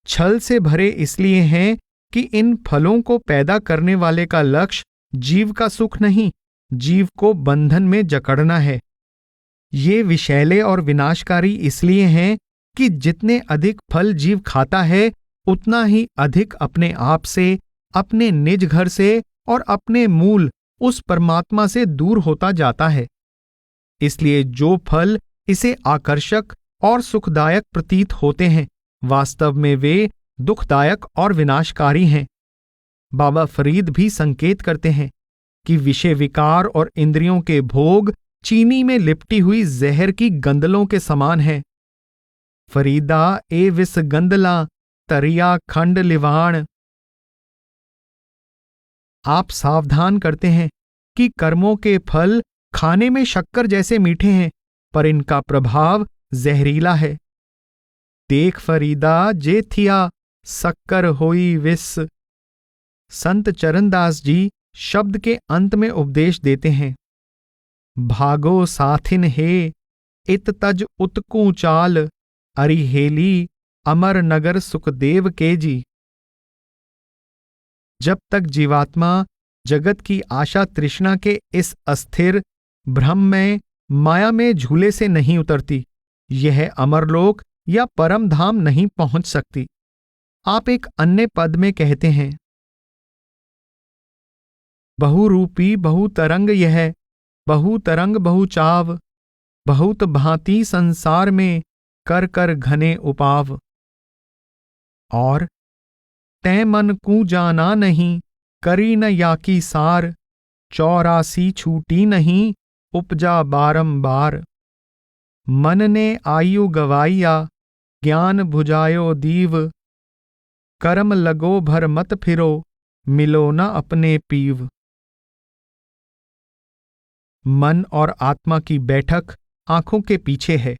छल से भरे इसलिए हैं कि इन फलों को पैदा करने वाले का लक्ष्य जीव का सुख नहीं, जीव को बंधन में जकड़ना है। ये विषैले और विनाशकारी इसलिए हैं कि जितने अधिक फल जीव खाता है, उतना ही अधिक अपने आप से, अपने निज घर से और अपने मूल उस परमात्मा से दूर होता जाता है। इसलिए जो फल इसे आकर्षक और सुखदायक प्रतीत होते हैं, वास्तव में वे दुखदायक और विनाशकारी हैं। बाबा फरीद भी संकेत करते हैं कि विषय विकार और इंद्रियों के भोग चीनी में लिपटी हुई जहर की गंदलों के समान है। फरीदा ए विस गंदला तरिया खंड लिवाण। आप सावधान करते हैं कि कर्मों के फल खाने में शक्कर जैसे मीठे हैं, पर इनका प्रभाव जहरीला है। देख फरीदा जे थिया शक्कर होई विस। संत चरणदास जी शब्द के अंत में उपदेश देते हैं, भागो साथिन हे, इत तज उत्कू चाल, अरिहेली अमर नगर सुखदेव के जी। जब तक जीवात्मा जगत की आशा तृष्णा के इस अस्थिर भ्रममय माया में झूले से नहीं उतरती, यह अमरलोक या परम धाम नहीं पहुंच सकती। आप एक अन्य पद में कहते हैं, बहुरूपी बहुतरंग यह, बहुतरंग बहुचाव, बहुत भांति संसार में कर कर घने उपाव। और तै मन कू जाना नहीं, करी न याकी सार, 84 छूटी नहीं, उपजा बारंबार। मन ने आयु गवाइया, ज्ञान भुजायो दीव, कर्म लगो भर मत फिरो, मिलो न अपने पीव। मन और आत्मा की बैठक आंखों के पीछे है,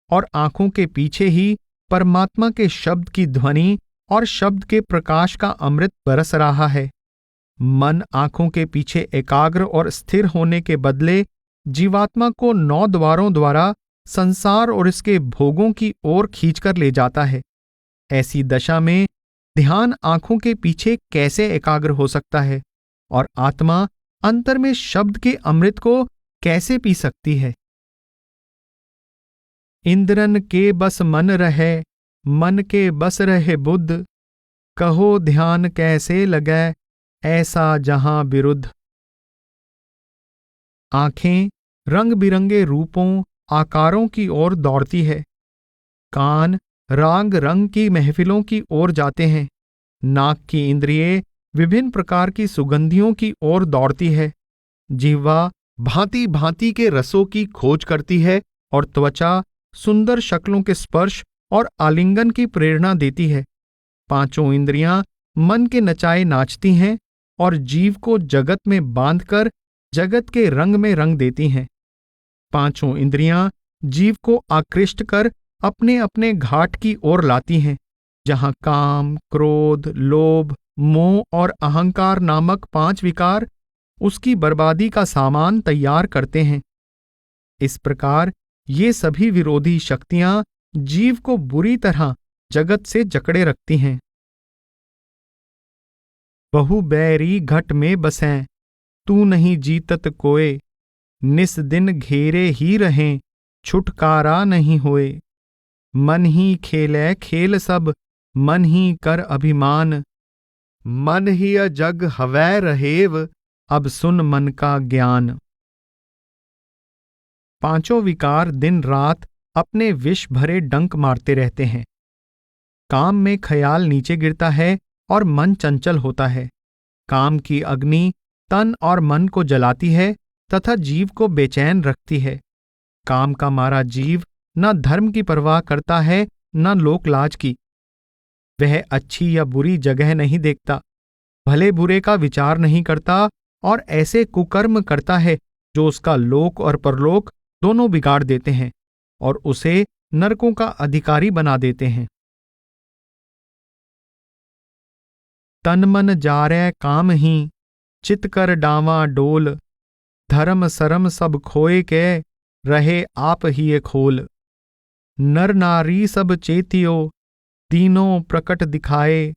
और आंखों के पीछे ही परमात्मा के शब्द की ध्वनि और शब्द के प्रकाश का अमृत बरस रहा है। मन आंखों के पीछे एकाग्र और स्थिर होने के बदले जीवात्मा को 9 द्वारों द्वारा संसार और इसके भोगों की ओर खींचकर ले जाता है। ऐसी दशा में ध्यान आंखों के पीछे कैसे एकाग्र हो सकता है, और आत्मा अंतर में शब्द के अमृत को कैसे पी सकती है। इंद्रन के बस मन रहे, मन के बस रहे बुद्ध, कहो ध्यान कैसे लगे, ऐसा जहां विरुद्ध। आंखें रंग बिरंगे रूपों आकारों की ओर दौड़ती है, कान राग रंग की महफिलों की ओर जाते हैं, नाक की इंद्रियें विभिन्न प्रकार की सुगंधियों की ओर दौड़ती है, जिह्वा भांति भांति के रसों की खोज करती है, और त्वचा सुंदर शक्लों के स्पर्श और आलिंगन की प्रेरणा देती है। 5 इंद्रियां मन के नचाए नाचती हैं और जीव को जगत में बांधकर जगत के रंग में रंग देती हैं। 5 इंद्रियां जीव को आकृष्ट कर अपने अपने घाट की ओर लाती हैं, जहां काम, क्रोध, लोभ, मोह और अहंकार नामक 5 विकार उसकी बर्बादी का सामान तैयार करते हैं। इस प्रकार ये सभी विरोधी शक्तियां जीव को बुरी तरह जगत से जकड़े रखती हैं। बहु बैरी घट में बसें, तू नहीं जीतत कोय, निस दिन घेरे ही रहें, छुटकारा नहीं होए। मन ही खेले खेल सब, मन ही कर अभिमान, मन ही जग हवै रहेव, अब सुन मन का ज्ञान। 5 विकार दिन रात अपने विष भरे डंक मारते रहते हैं। काम में ख्याल नीचे गिरता है और मन चंचल होता है। काम की अग्नि तन और मन को जलाती है तथा जीव को बेचैन रखती है। काम का मारा जीव न धर्म की परवाह करता है न लोकलाज की। वह अच्छी या बुरी जगह नहीं देखता, भले बुरे का विचार नहीं करता और ऐसे कुकर्म करता है जो उसका लोक और परलोक दोनों बिगाड़ देते हैं और उसे नरकों का अधिकारी बना देते हैं। तन मन जारे काम ही, चित कर डावा डोल, धर्म सरम सब खोए के, रहे आप ही खोल। नर नारी सब चेतियो, तीनों प्रकट दिखाए,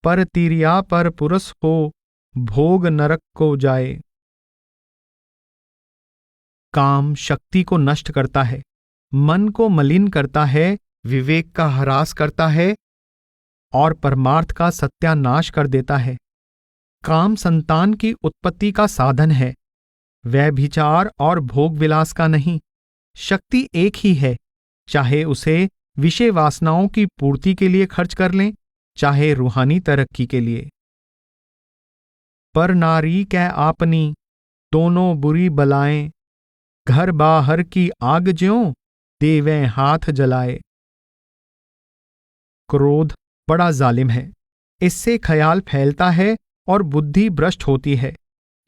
पर तिरिया पर पुरुष हो, भोग नरक को जाए। काम शक्ति को नष्ट करता है, मन को मलिन करता है, विवेक का ह्रास करता है और परमार्थ का सत्यानाश कर देता है। काम संतान की उत्पत्ति का साधन है, व्यभिचार और भोग विलास का नहीं। शक्ति एक ही है, चाहे उसे विषय वासनाओं की पूर्ति के लिए खर्च कर लें, चाहे रूहानी तरक्की के लिए। पर नारी कै आपनी, दोनों बुरी बलाएं, घर बाहर की आग ज्यों, देवें हाथ जलाए। क्रोध बड़ा जालिम है, इससे ख्याल फैलता है और बुद्धि भ्रष्ट होती है।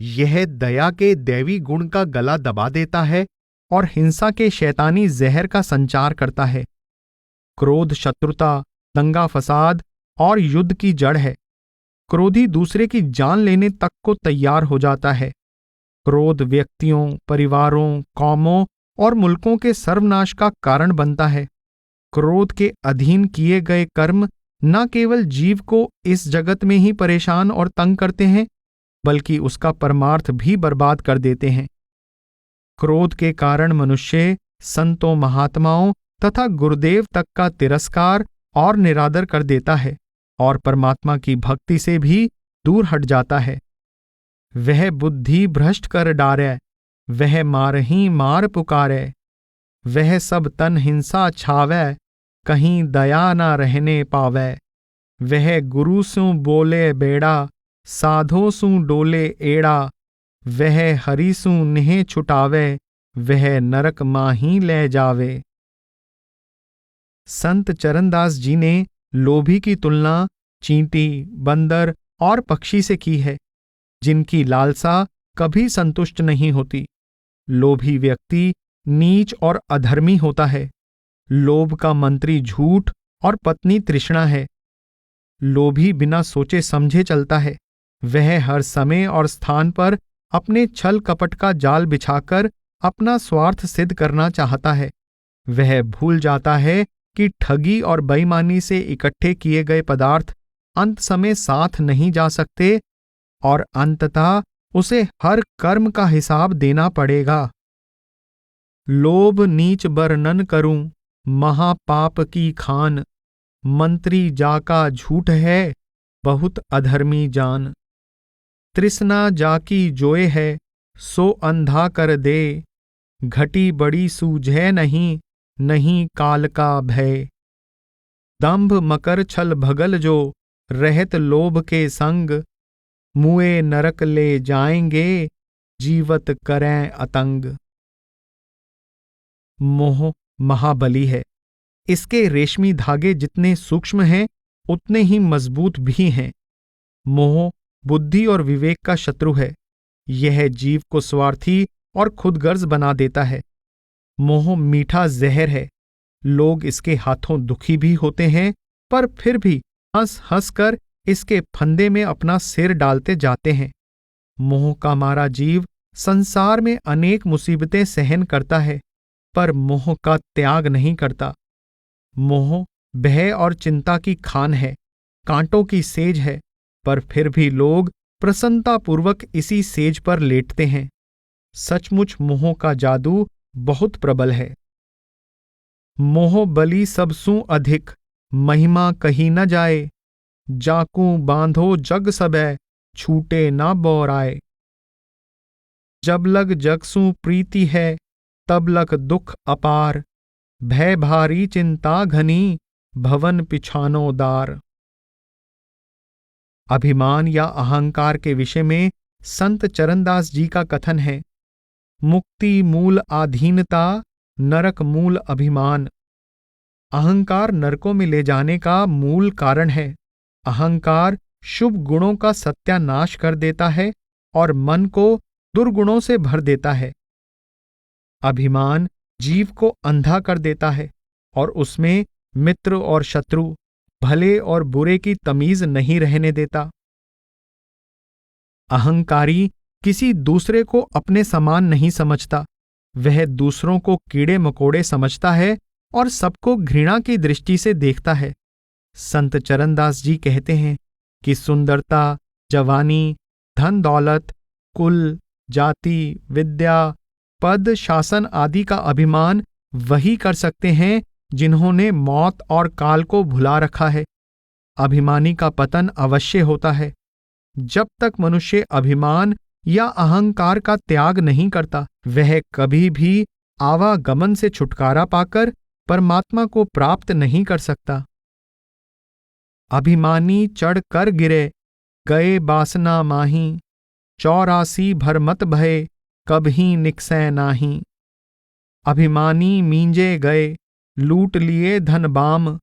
यह दया के दैवी गुण का गला दबा देता है और हिंसा के शैतानी जहर का संचार करता है। क्रोध शत्रुता, दंगा फसाद और युद्ध की जड़ है। क्रोधी दूसरे की जान लेने तक को तैयार हो जाता है। क्रोध व्यक्तियों, परिवारों, कौमों और मुल्कों के सर्वनाश का कारण बनता है। क्रोध के अधीन किए गए कर्म न केवल जीव को इस जगत में ही परेशान और तंग करते हैं, बल्कि उसका परमार्थ भी बर्बाद कर देते हैं। क्रोध के कारण मनुष्य संतों, महात्माओं तथा गुरुदेव तक का तिरस्कार और निरादर कर देता है और परमात्मा की भक्ति से भी दूर हट जाता है। वह बुद्धि भ्रष्ट कर डारै, वह मारही मार पुकारै। वह सब तन हिंसा छावै, कहीं दया न रहने पावै। वह गुरु सु बोले बेड़ा, साधो सु डोले एड़ा। वह हरि सु नेह छुटावे, वह नरक माही ले जावे। संत चरणदास जी ने लोभी की तुलना चींटी, बंदर और पक्षी से की है, जिनकी लालसा कभी संतुष्ट नहीं होती। लोभी व्यक्ति नीच और अधर्मी होता है। लोभ का मंत्री झूठ और पत्नी तृष्णा है। लोभी बिना सोचे समझे चलता है। वह हर समय और स्थान पर अपने छल कपट का जाल बिछाकर अपना स्वार्थ सिद्ध करना चाहता है। वह भूल जाता है कि ठगी और बेईमानी से इकट्ठे किए गए पदार्थ अंत समय साथ नहीं जा सकते और अंततः उसे हर कर्म का हिसाब देना पड़ेगा। लोभ नीच बरनन करूं, महापाप की खान। मंत्री जाका झूठ है, बहुत अधर्मी जान। तृष्णा जाकी जोए है, सो अंधा कर दे। घटी बड़ी सूझे नहीं, नहीं काल का भय। दंभ मकर छल भगल जो, रहत लोभ के संग। मुए नरक ले जाएंगे, जीवत करें अतंग। मोह महाबली है। इसके रेशमी धागे जितने सूक्ष्म हैं, उतने ही मजबूत भी हैं। मोह बुद्धि और विवेक का शत्रु है। यह जीव को स्वार्थी और खुदगर्ज बना देता है। मोह मीठा जहर है। लोग इसके हाथों दुखी भी होते हैं, पर फिर भी हंस हंस कर इसके फंदे में अपना सिर डालते जाते हैं। मोह का मारा जीव संसार में अनेक मुसीबतें सहन करता है, पर मोह का त्याग नहीं करता। मोह भय और चिंता की खान है, कांटों की सेज है, पर फिर भी लोग प्रसन्नतापूर्वक इसी सेज पर लेटते हैं। सचमुच मोह का जादू बहुत प्रबल है। मोह बली सबसु अधिक, महिमा कही न जाए। जाकू बांधो जग सबे, छूटे ना बोराए। जब लग जगसु प्रीति है, तब लग दुख अपार। भय भारी चिंता घनी, भवन पिछानो दार। अभिमान या अहंकार के विषय में संत चरणदास जी का कथन है, मुक्ति मूल आधीनता, नरक मूल अभिमान। अहंकार नरकों में ले जाने का मूल कारण है। अहंकार शुभ गुणों का सत्यानाश कर देता है और मन को दुर्गुणों से भर देता है। अभिमान जीव को अंधा कर देता है और उसमें मित्र और शत्रु, भले और बुरे की तमीज नहीं रहने देता। अहंकारी किसी दूसरे को अपने समान नहीं समझता। वह दूसरों को कीड़े मकोड़े समझता है और सबको घृणा की दृष्टि से देखता है। संत चरणदास जी कहते हैं कि सुंदरता, जवानी, धन दौलत, कुल, जाति, विद्या, पद, शासन आदि का अभिमान वही कर सकते हैं जिन्होंने मौत और काल को भुला रखा है। अभिमानी का पतन अवश्य होता है। जब तक मनुष्य अभिमान या अहंकार का त्याग नहीं करता, वह कभी भी आवागमन से छुटकारा पाकर परमात्मा को प्राप्त नहीं कर सकता। अभिमानी चढ़ कर गिरे, गए बासना माही। 84 भरमत भये, कभी निकसै नाही। अभिमानी मींजे गए, लूट लिए धन बाम।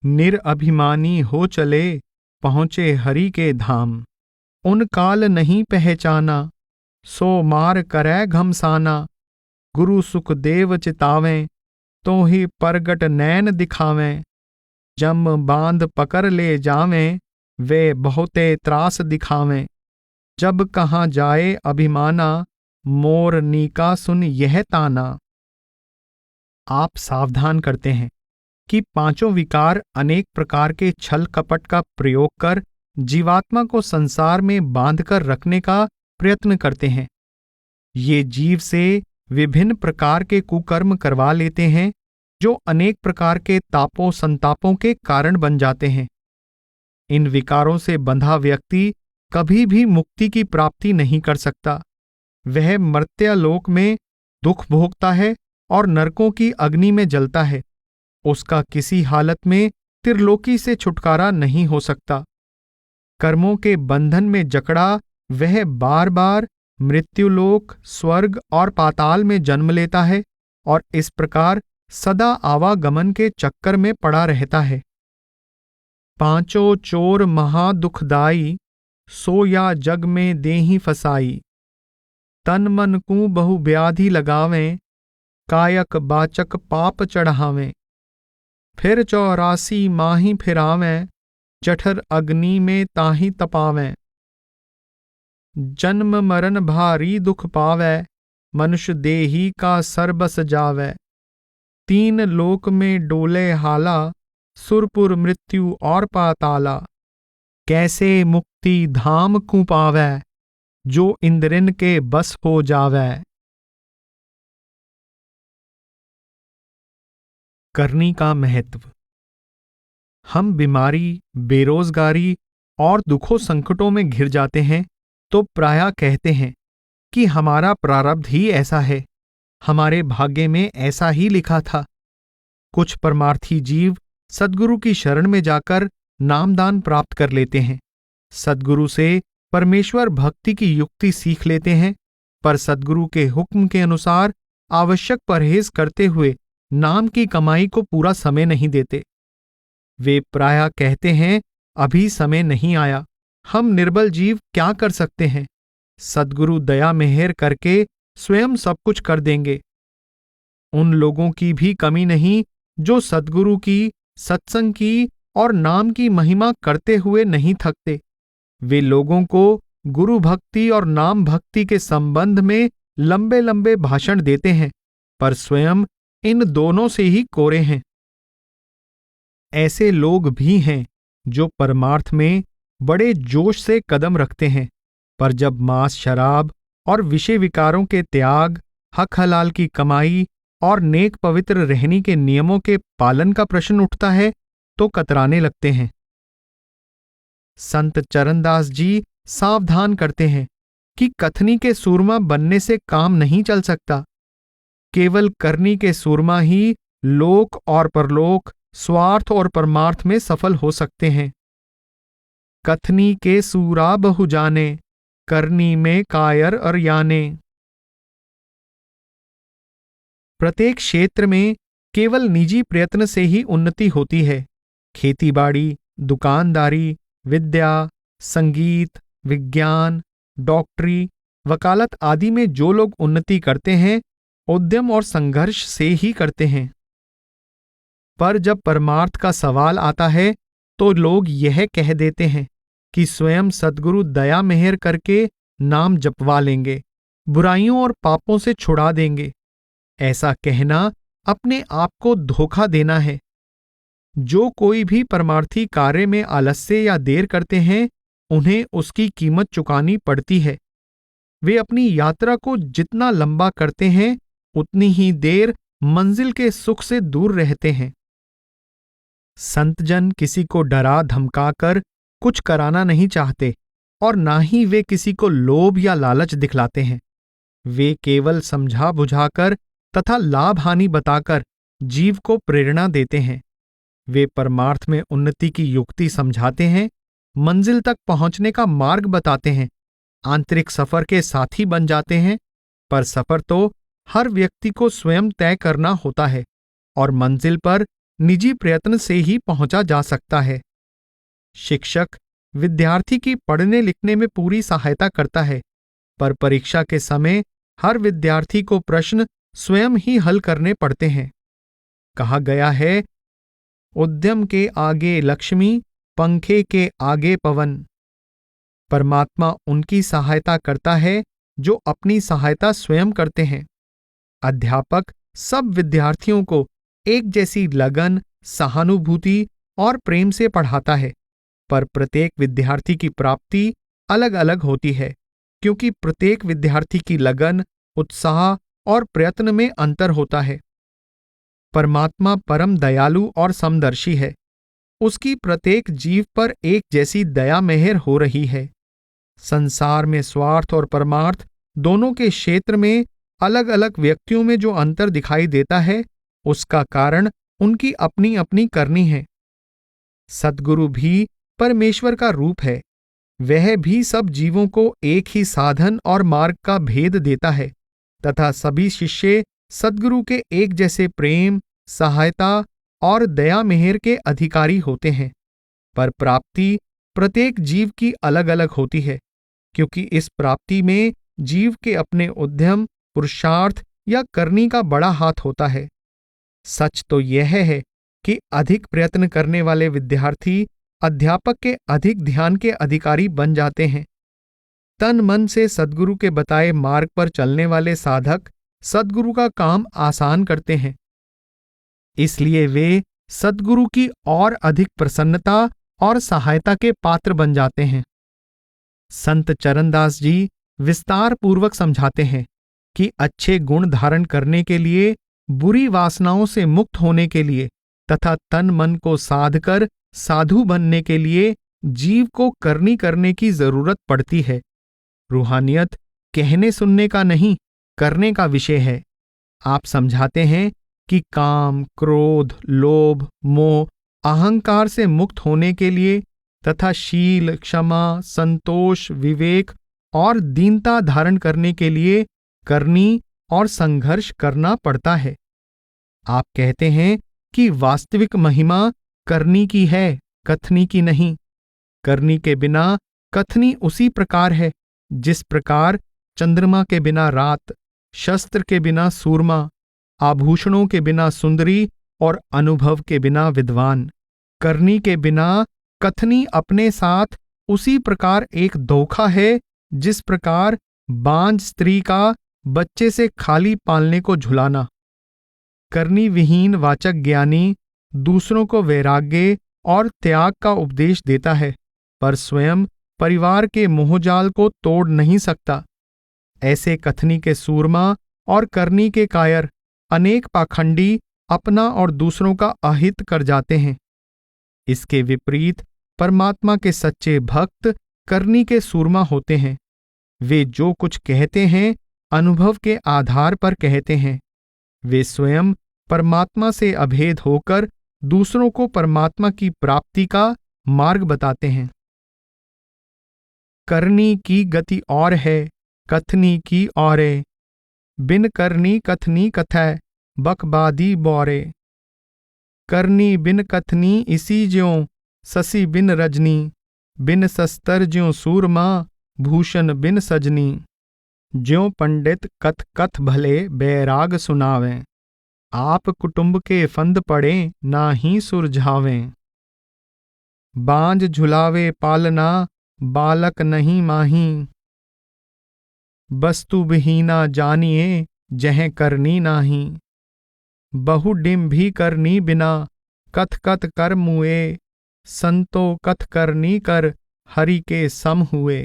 निरअभिमानी हो चले, पहुंचे हरि के धाम। उन काल नहीं पहचाना, सो मार करै घमसाना। गुरु सुखदेव चितावें, तो ही परगट नैन दिखावें। जम बांध पकड़ ले जावें, वे बहुते त्रास दिखावें। जब कहाँ जाए अभिमाना, मोर नीका सुन यह ताना। आप सावधान करते हैं कि पांचों विकार अनेक प्रकार के छल कपट का प्रयोग कर जीवात्मा को संसार में बांधकर रखने का प्रयत्न करते हैं। ये जीव से विभिन्न प्रकार के कुकर्म करवा लेते हैं, जो अनेक प्रकार के तापों संतापों के कारण बन जाते हैं। इन विकारों से बंधा व्यक्ति कभी भी मुक्ति की प्राप्ति नहीं कर सकता। वह मर्त्यलोक में दुख भोगता है और नरकों की अग्नि में जलता है। उसका किसी हालत में त्रिलोकी से छुटकारा नहीं हो सकता। कर्मों के बंधन में जकड़ा वह बार बार मृत्युलोक, स्वर्ग और पाताल में जन्म लेता है और इस प्रकार सदा आवागमन के चक्कर में पड़ा रहता है। पांचों चोर महादुखदाई, सो या जग में देही फसाई। तन मन को बहु व्याधि लगावें, कायक बाचक पाप चढ़ावें। फिर 84 माही फिरावें, जठर अग्नि में ताही तपावें। जन्म मरण भारी दुख पावै, मनुष्य देही का सर बस जावै। 3 लोक में डोले हाला, सुरपुर मृत्यु और पाताला। कैसे मुक्ति धाम को पावै, जो इंद्रिन के बस हो जावै। करनी का महत्व। हम बीमारी, बेरोजगारी और दुखों संकटों में घिर जाते हैं तो प्रायः कहते हैं कि हमारा प्रारब्ध ही ऐसा है, हमारे भाग्य में ऐसा ही लिखा था। कुछ परमार्थी जीव सद्गुरु की शरण में जाकर नामदान प्राप्त कर लेते हैं, सद्गुरु से परमेश्वर भक्ति की युक्ति सीख लेते हैं, पर सद्गुरु के हुक्म के अनुसार आवश्यक परहेज करते हुए नाम की कमाई को पूरा समय नहीं देते। वे प्रायः कहते हैं, अभी समय नहीं आया, हम निर्बल जीव क्या कर सकते हैं, सद्गुरु दया मेहर करके स्वयं सब कुछ कर देंगे। उन लोगों की भी कमी नहीं जो सद्गुरु की, सत्संग की और नाम की महिमा करते हुए नहीं थकते। वे लोगों को गुरु भक्ति और नाम भक्ति के संबंध में लंबे लंबे भाषण देते हैं, पर स्वयं इन दोनों से ही कोरे हैं। ऐसे लोग भी हैं जो परमार्थ में बड़े जोश से कदम रखते हैं, पर जब मांस, शराब और विषय विकारों के त्याग, हक हलाल की कमाई और नेक पवित्र रहनी के नियमों के पालन का प्रश्न उठता है तो कतराने लगते हैं। संत चरणदास जी सावधान करते हैं कि कथनी के सूरमा बनने से काम नहीं चल सकता। केवल करनी के सूरमा ही लोक और परलोक, स्वार्थ और परमार्थ में सफल हो सकते हैं। कथनी के सूरा बहु जाने, करनी में कायर और याने। प्रत्येक क्षेत्र में केवल निजी प्रयत्न से ही उन्नति होती है। खेतीबाड़ी, दुकानदारी, विद्या, संगीत, विज्ञान, डॉक्टरी, वकालत आदि में जो लोग उन्नति करते हैं, उद्यम और संघर्ष से ही करते हैं। पर जब परमार्थ का सवाल आता है तो लोग यह कह देते हैं कि स्वयं सद्गुरु दया मेहर करके नाम जपवा लेंगे, बुराइयों और पापों से छुड़ा देंगे। ऐसा कहना अपने आप को धोखा देना है। जो कोई भी परमार्थी कार्य में आलस्य या देर करते हैं, उन्हें उसकी कीमत चुकानी पड़ती है। वे अपनी यात्रा को जितना लंबा करते हैं, उतनी ही देर मंजिल के सुख से दूर रहते हैं। संतजन किसी को डरा धमकाकर कुछ कराना नहीं चाहते और ना ही वे किसी को लोभ या लालच दिखलाते हैं। वे केवल समझा बुझाकर तथा लाभ हानि बताकर जीव को प्रेरणा देते हैं। वे परमार्थ में उन्नति की युक्ति समझाते हैं, मंजिल तक पहुंचने का मार्ग बताते हैं, आंतरिक सफर के साथी बन जाते हैं। पर सफर तो हर व्यक्ति को स्वयं तय करना होता है और मंजिल पर निजी प्रयत्न से ही पहुंचा जा सकता है। शिक्षक विद्यार्थी की पढ़ने लिखने में पूरी सहायता करता है, पर परीक्षा के समय हर विद्यार्थी को प्रश्न स्वयं ही हल करने पड़ते हैं। कहा गया है, उद्यम के आगे लक्ष्मी, पंखे के आगे पवन। परमात्मा उनकी सहायता करता है जो अपनी सहायता स्वयं करते हैं। अध्यापक सब विद्यार्थियों को एक जैसी लगन, सहानुभूति और प्रेम से पढ़ाता है, पर प्रत्येक विद्यार्थी की प्राप्ति अलग अलग होती है, क्योंकि प्रत्येक विद्यार्थी की लगन, उत्साह और प्रयत्न में अंतर होता है। परमात्मा परम दयालु और समदर्शी है। उसकी प्रत्येक जीव पर एक जैसी दया मेहर हो रही है। संसार में स्वार्थ और परमार्थ दोनों के क्षेत्र में अलग अलग व्यक्तियों में जो अंतर दिखाई देता है, उसका कारण उनकी अपनी अपनी करनी है। सद्गुरु भी परमेश्वर का रूप है। वह भी सब जीवों को एक ही साधन और मार्ग का भेद देता है तथा सभी शिष्य सद्गुरु के एक जैसे प्रेम, सहायता और दया मेहर के अधिकारी होते हैं। पर प्राप्ति प्रत्येक जीव की अलग अलग होती है, क्योंकि इस प्राप्ति में जीव के अपने उद्यम, पुरुषार्थ या करनी का बड़ा हाथ होता है। सच तो यह है कि अधिक प्रयत्न करने वाले विद्यार्थी अध्यापक के अधिक ध्यान के अधिकारी बन जाते हैं। तन मन से सद्गुरु के बताए मार्ग पर चलने वाले साधक सद्गुरु का काम आसान करते हैं, इसलिए वे सद्गुरु की और अधिक प्रसन्नता और सहायता के पात्र बन जाते हैं। संत चरणदास जी विस्तार पूर्वक समझाते हैं कि अच्छे गुण धारण करने के लिए, बुरी वासनाओं से मुक्त होने के लिए तथा तन मन को साध कर साधु बनने के लिए जीव को करनी करने की जरूरत पड़ती है। रूहानियत कहने सुनने का नहीं, करने का विषय है। आप समझाते हैं कि काम, क्रोध, लोभ, मोह, अहंकार से मुक्त होने के लिए तथा शील, क्षमा, संतोष, विवेक और दीनता धारण करने के लिए करनी और संघर्ष करना पड़ता है। आप कहते हैं कि वास्तविक महिमा करनी की है, कथनी की नहीं। करनी के बिना कथनी उसी प्रकार है जिस प्रकार चंद्रमा के बिना रात, शस्त्र के बिना सूरमा, आभूषणों के बिना सुंदरी और अनुभव के बिना विद्वान। करनी के बिना कथनी अपने साथ उसी प्रकार एक धोखा है जिस प्रकार बांझ स्त्री का बच्चे से खाली पालने को झुलाना। करनी विहीन वाचक ज्ञानी दूसरों को वैराग्य और त्याग का उपदेश देता है, पर स्वयं परिवार के मोहजाल को तोड़ नहीं सकता। ऐसे कथनी के सूरमा और करनी के कायर अनेक पाखंडी अपना और दूसरों का अहित कर जाते हैं। इसके विपरीत परमात्मा के सच्चे भक्त करनी के सूरमा होते हैं। वे जो कुछ कहते हैं अनुभव के आधार पर कहते हैं। वे स्वयं परमात्मा से अभेद होकर दूसरों को परमात्मा की प्राप्ति का मार्ग बताते हैं। करनी की गति और है, कथनी की औरे। बिन करनी कथनी कथै, बकबादी बौरे। करनी बिन कथनी इसी ज्यों, ससी बिन रजनी। बिन सस्तर ज्यों सूरमा, भूषण बिन सजनी। ज्यों पंडित कथ कथ भले बैराग सुनावें। आप कुटुंब के फंद पड़े ना ही सुरझावें। बांझ झुलावे पालना, बालक नहीं माही। वस्तु विहीना जानिए, जह करनी नाही। बहु डिम भी करनी बिना, कथ कथ कर मुए। संतो कथ करनी कर, हरि के सम हुए।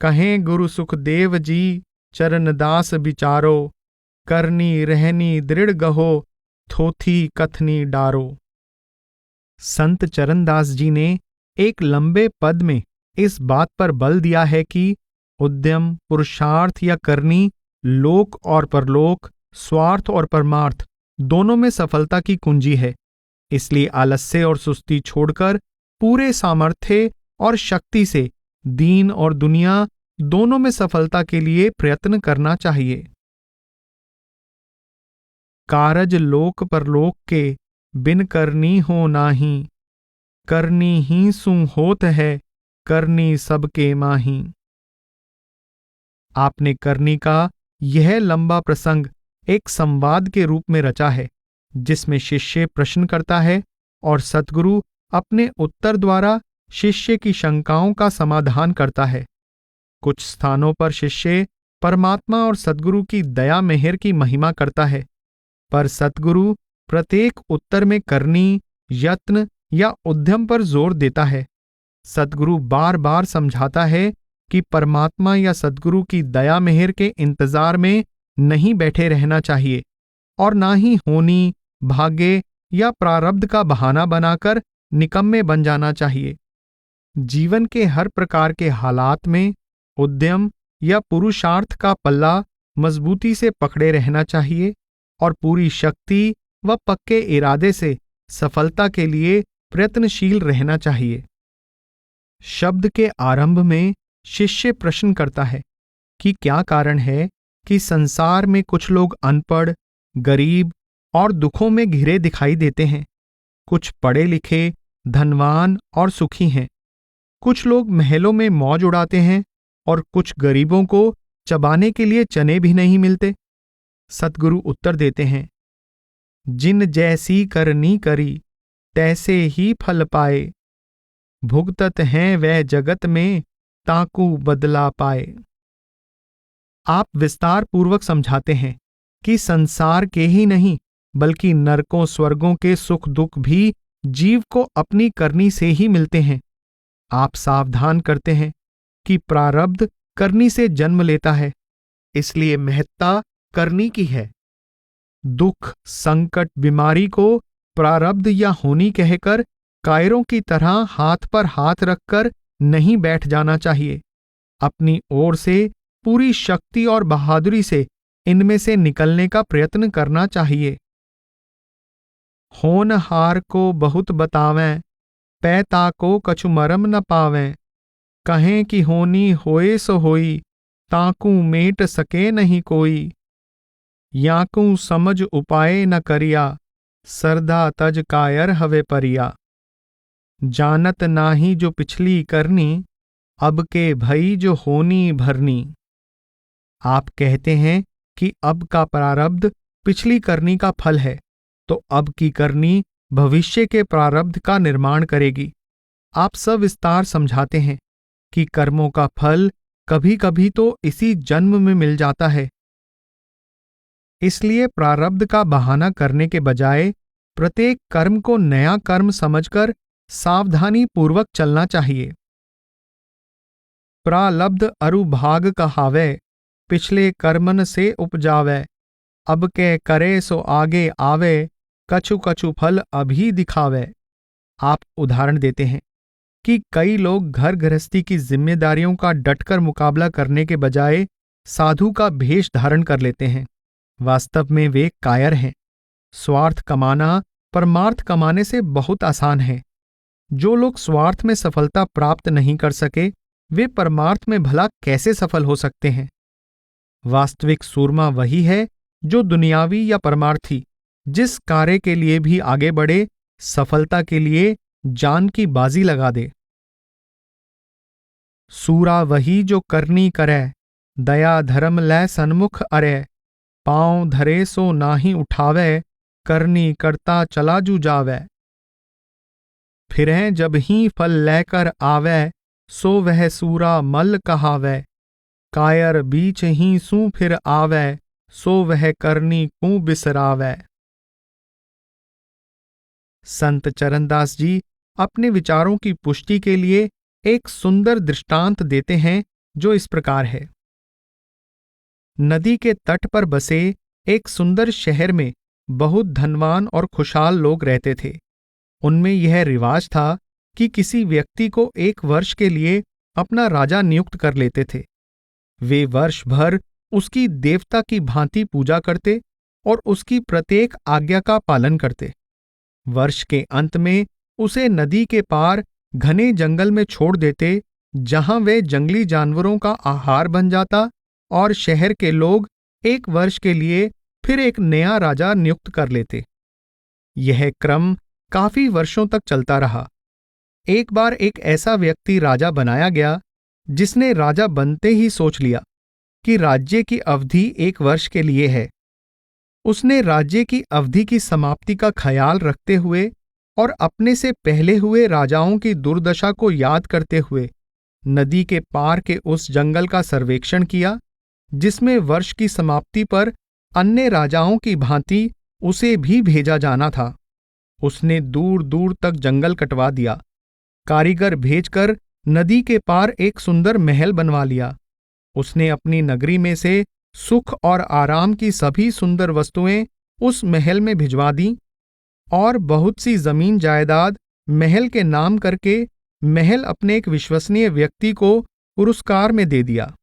कहें गुरु सुखदेव जी, चरणदास विचारो। करनी रहनी दृढ़ गहो, थोथी कथनी डारो। संत चरणदास जी ने एक लंबे पद में इस बात पर बल दिया है कि उद्यम, पुरुषार्थ या करनी लोक और परलोक, स्वार्थ और परमार्थ दोनों में सफलता की कुंजी है। इसलिए आलस्य और सुस्ती छोड़कर पूरे सामर्थ्य और शक्ति से दीन और दुनिया दोनों में सफलता के लिए प्रयत्न करना चाहिए। कारज लोक परलोक के, बिन करनी हो नाही। करनी ही सु होत है, करनी सबके माही। आपने करनी का यह लंबा प्रसंग एक संवाद के रूप में रचा है, जिसमें शिष्य प्रश्न करता है और सद्गुरु अपने उत्तर द्वारा शिष्य की शंकाओं का समाधान करता है। कुछ स्थानों पर शिष्य परमात्मा और सद्गुरु की दया मेहर की महिमा करता है, पर सद्गुरु प्रत्येक उत्तर में करनी, यत्न या उद्यम पर जोर देता है। सद्गुरु बार बार समझाता है कि परमात्मा या सद्गुरु की दया मेहर के इंतजार में नहीं बैठे रहना चाहिए और ना ही होनी, भाग्य या प्रारब्ध का बहाना बनाकर निकम्मे बन जाना चाहिए। जीवन के हर प्रकार के हालात में उद्यम या पुरुषार्थ का पल्ला मजबूती से पकड़े रहना चाहिए और पूरी शक्ति व पक्के इरादे से सफलता के लिए प्रयत्नशील रहना चाहिए। शब्द के आरंभ में शिष्य प्रश्न करता है कि क्या कारण है कि संसार में कुछ लोग अनपढ़, गरीब और दुखों में घिरे दिखाई देते हैं। कुछ पढ़े लिखे, धनवान और सुखी हैं। कुछ लोग महलों में मौज उड़ाते हैं और कुछ गरीबों को चबाने के लिए चने भी नहीं मिलते। सतगुरु उत्तर देते हैं, जिन जैसी करनी करी तैसे ही फल पाए, भुगतत हैं वह जगत में ताकू बदला पाए। आप विस्तार पूर्वक समझाते हैं कि संसार के ही नहीं बल्कि नरकों स्वर्गों के सुख दुख भी जीव को अपनी करनी से ही मिलते हैं। आप सावधान करते हैं कि प्रारब्ध करनी से जन्म लेता है, इसलिए महत्ता करनी की है। दुख, संकट, बीमारी को प्रारब्ध या होनी कहकर कायरों की तरह हाथ पर हाथ रखकर नहीं बैठ जाना चाहिए। अपनी ओर से पूरी शक्ति और बहादुरी से इनमें से निकलने का प्रयत्न करना चाहिए। होनहार को बहुत बतावें, पैता को कछु मरम न पावें, कहें कि होनी होए सो होई, ताकू मेट सके नहीं कोई। याकू समझ उपाय न करिया, सरदा तज कायर हवे परिया। जानत नाही जो पिछली करनी, अब के भई जो होनी भरनी। आप कहते हैं कि अब का प्रारब्ध पिछली करनी का फल है, तो अब की करनी भविष्य के प्रारब्ध का निर्माण करेगी। आप सविस्तार समझाते हैं कि कर्मों का फल कभी कभी तो इसी जन्म में मिल जाता है। इसलिए प्रारब्ध का बहाना करने के बजाय प्रत्येक कर्म को नया कर्म समझकर सावधानी पूर्वक चलना चाहिए। प्रालब्ध अरु भाग कहावै, पिछले कर्मन से उपजावै, अब के करे सो आगे आवे, कछु कछु फल अभी दिखावे। आप उदाहरण देते हैं कि कई लोग घर गृहस्थी की जिम्मेदारियों का डटकर मुकाबला करने के बजाय साधु का भेष धारण कर लेते हैं। वास्तव में वे कायर हैं। स्वार्थ कमाना परमार्थ कमाने से बहुत आसान है। जो लोग स्वार्थ में सफलता प्राप्त नहीं कर सके, वे परमार्थ में भला कैसे सफल हो सकते हैं। वास्तविक सूरमा वही है जो दुनियावी या परमार्थी जिस कार्य के लिए भी आगे बढ़े, सफलता के लिए जान की बाजी लगा दे। सूरा वही जो करनी करे, दया धर्म लै सन्मुख अरे, पांव धरे सो नाही उठावे, करनी करता चला जू जावे। फिरें जब ही फल लेकर आवे, सो वह सूरा मल कहावे, कायर बीच ही सू फिर आवे, सो वह करनी कू बिसरावे। संत चरणदास जी अपने विचारों की पुष्टि के लिए एक सुंदर दृष्टांत देते हैं जो इस प्रकार है। नदी के तट पर बसे एक सुंदर शहर में बहुत धनवान और खुशहाल लोग रहते थे। उनमें यह रिवाज था कि किसी व्यक्ति को 1 वर्ष के लिए अपना राजा नियुक्त कर लेते थे। वे वर्ष भर उसकी देवता की भांति पूजा करते और उसकी प्रत्येक आज्ञा का पालन करते। वर्ष के अंत में उसे नदी के पार घने जंगल में छोड़ देते, जहां वे जंगली जानवरों का आहार बन जाता और शहर के लोग 1 वर्ष के लिए फिर एक नया राजा नियुक्त कर लेते। यह क्रम काफी वर्षों तक चलता रहा। एक बार एक ऐसा व्यक्ति राजा बनाया गया जिसने राजा बनते ही सोच लिया कि राज्य की अवधि 1 वर्ष के लिए है। उसने राज्य की अवधि की समाप्ति का ख्याल रखते हुए और अपने से पहले हुए राजाओं की दुर्दशा को याद करते हुए नदी के पार के उस जंगल का सर्वेक्षण किया जिसमें वर्ष की समाप्ति पर अन्य राजाओं की भांति उसे भी भेजा जाना था। उसने दूर दूर तक जंगल कटवा दिया, कारीगर भेजकर नदी के पार एक सुंदर महल बनवा लिया। उसने अपनी नगरी में से सुख और आराम की सभी सुंदर वस्तुएं उस महल में भिजवा दी और बहुत सी जमीन जायदाद महल के नाम करके महल अपने एक विश्वसनीय व्यक्ति को पुरस्कार में दे दिया।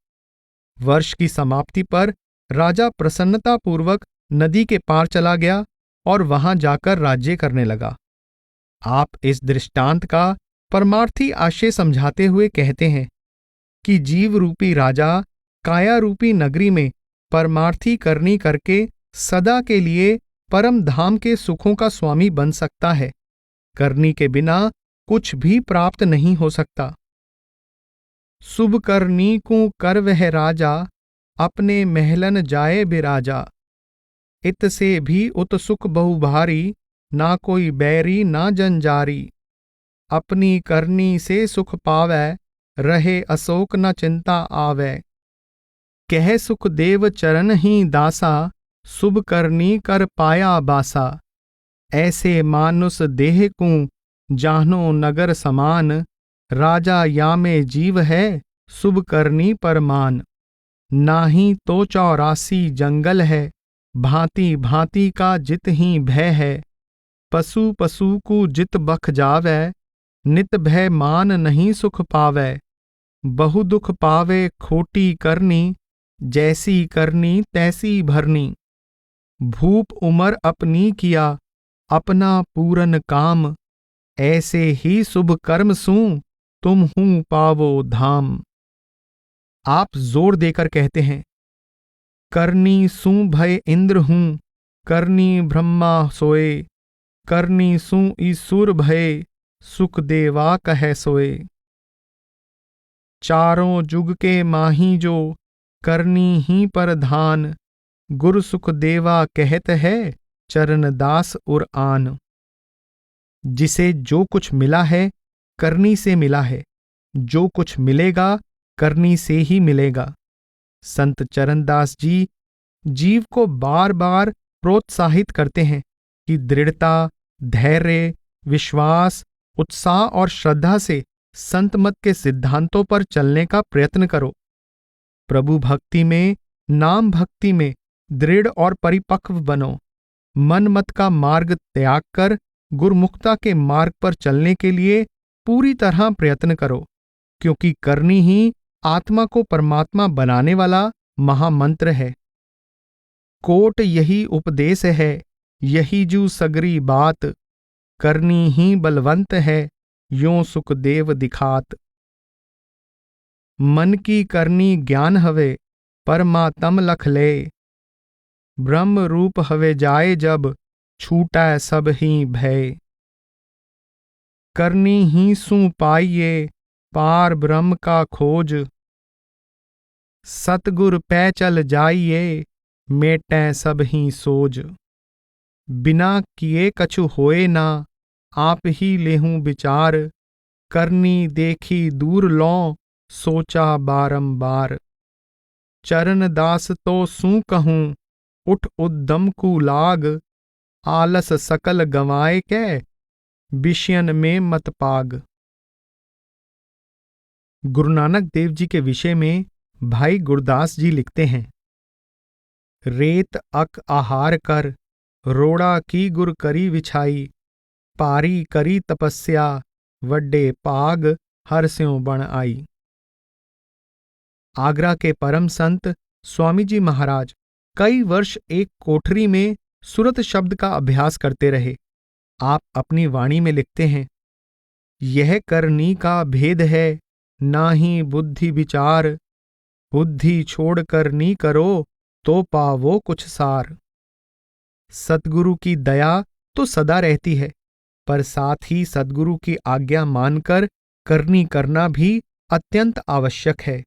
वर्ष की समाप्ति पर राजा प्रसन्नतापूर्वक नदी के पार चला गया और वहां जाकर राज्य करने लगा। आप इस दृष्टांत का परमार्थी आशय समझाते हुए कहते हैं कि जीव रूपी राजा काया रूपी नगरी में परमार्थी करनी करके सदा के लिए परम धाम के सुखों का स्वामी बन सकता है। करनी के बिना कुछ भी प्राप्त नहीं हो सकता। शुभ करनी को कर वह राजा, अपने महलन जाए बिराजा। इत से भी उत सुख बहु भारी, ना कोई बैरी ना जंजारी। अपनी करनी से सुख पावै, रहे अशोक न चिंता आवे। कह सुख देव चरण ही दासा, शुभ करनी कर पाया बासा। ऐसे मानुस देह को जानो नगर समान, राजा या में जीव है शुभ करनी परमान। नाही तो 84 जंगल है, भांति भांति का जित ही भय है। पशु पशु को जित बख जावै, नित भय मान नहीं सुख पावै। बहु दुख पावे खोटी करनी, जैसी करनी तैसी भरनी। भूप उमर अपनी किया, अपना पूरन काम। ऐसे ही शुभ कर्म सूं, तुम हूं पावो धाम। आप जोर देकर कहते हैं, करनी सूं भय इंद्र हूं, करनी ब्रह्मा सोए। करनी सूं ईसुर भय, सुख देवा कह सोए। चारों जुग के माही जो, करनी ही परधान। गुरु सुख देवा कहत है, चरण दास उर आन। जिसे जो कुछ मिला है करनी से मिला है, जो कुछ मिलेगा करनी से ही मिलेगा। संत चरणदास जी जीव को बार बार प्रोत्साहित करते हैं कि दृढ़ता, धैर्य, विश्वास, उत्साह और श्रद्धा से संत मत के सिद्धांतों पर चलने का प्रयत्न करो। प्रभु भक्ति में, नाम भक्ति में दृढ़ और परिपक्व बनो। मन मत का मार्ग त्याग कर गुरुमुखता के मार्ग पर चलने के लिए पूरी तरह प्रयत्न करो, क्योंकि करनी ही आत्मा को परमात्मा बनाने वाला महामंत्र है। कोट यही उपदेश है, यही जू सगरी बात। करनी ही बलवंत है, यों सुखदेव दिखात। मन की करनी ज्ञान हवे, परमात्म लख ले। ब्रह्म रूप हवे जाए जब, छूटै सब ही भय। करनी ही सू पाइये, पार ब्रह्म का खोज। सतगुर पै चल जाइये, मेटै सब ही सोज। बिना किए कछु होए ना, आप ही लेहूं विचार। करनी देखी दूर लौं, सोचा बारंबार। चरण दास तो सू कहूं, उठ उद्दम कु लाग। आलस सकल गंवाए कै, विषयन में मत पाग। गुरु नानक देव जी के विषय में भाई गुरदास जी लिखते हैं, रेत अक आहार कर, रोड़ा की गुर करी विछाई। पारी करी तपस्या, वड्डे पाग हर स्यों बण आई। आगरा के परम संत स्वामी जी महाराज कई वर्ष एक कोठरी में सुरत शब्द का अभ्यास करते रहे। आप अपनी वाणी में लिखते हैं, यह करनी का भेद है, ना ही बुद्धि विचार। बुद्धि छोड़ करनी करो, तो पावो कुछ सार। सद्गुरु की दया तो सदा रहती है, पर साथ ही सद्गुरु की आज्ञा मानकर करनी करना भी अत्यंत आवश्यक है।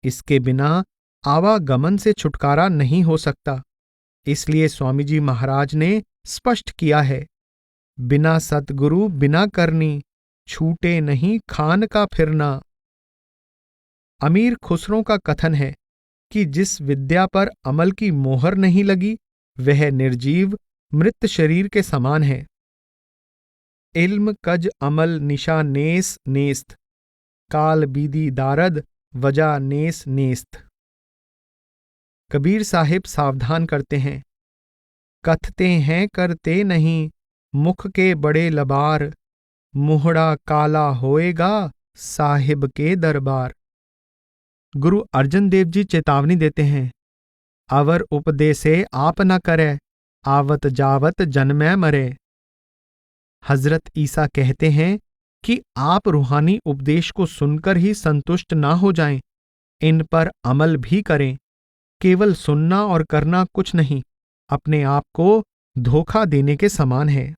इसके बिना आवागमन से छुटकारा नहीं हो सकता। इसलिए स्वामी जी महाराज ने स्पष्ट किया है, बिना सतगुरु बिना करनी, छूटे नहीं खान का फिरना। अमीर खुसरो का कथन है कि जिस विद्या पर अमल की मोहर नहीं लगी, वह निर्जीव मृत शरीर के समान है। इल्म कज अमल निशा नेस नेस्त, काल बीदी दारद वजा नेस नेस्त। कबीर साहिब सावधान करते हैं, कथते हैं करते नहीं, मुख के बड़े लबार। मुहड़ा काला होएगा साहिब के दरबार। गुरु अर्जन देव जी चेतावनी देते हैं, अवर उपदेसे आप न करे, आवत जावत जन्मै मरे। हजरत ईसा कहते हैं कि आप रूहानी उपदेश को सुनकर ही संतुष्ट ना हो जाएं, इन पर अमल भी करें। केवल सुनना और करना कुछ नहीं, अपने आप को धोखा देने के समान है।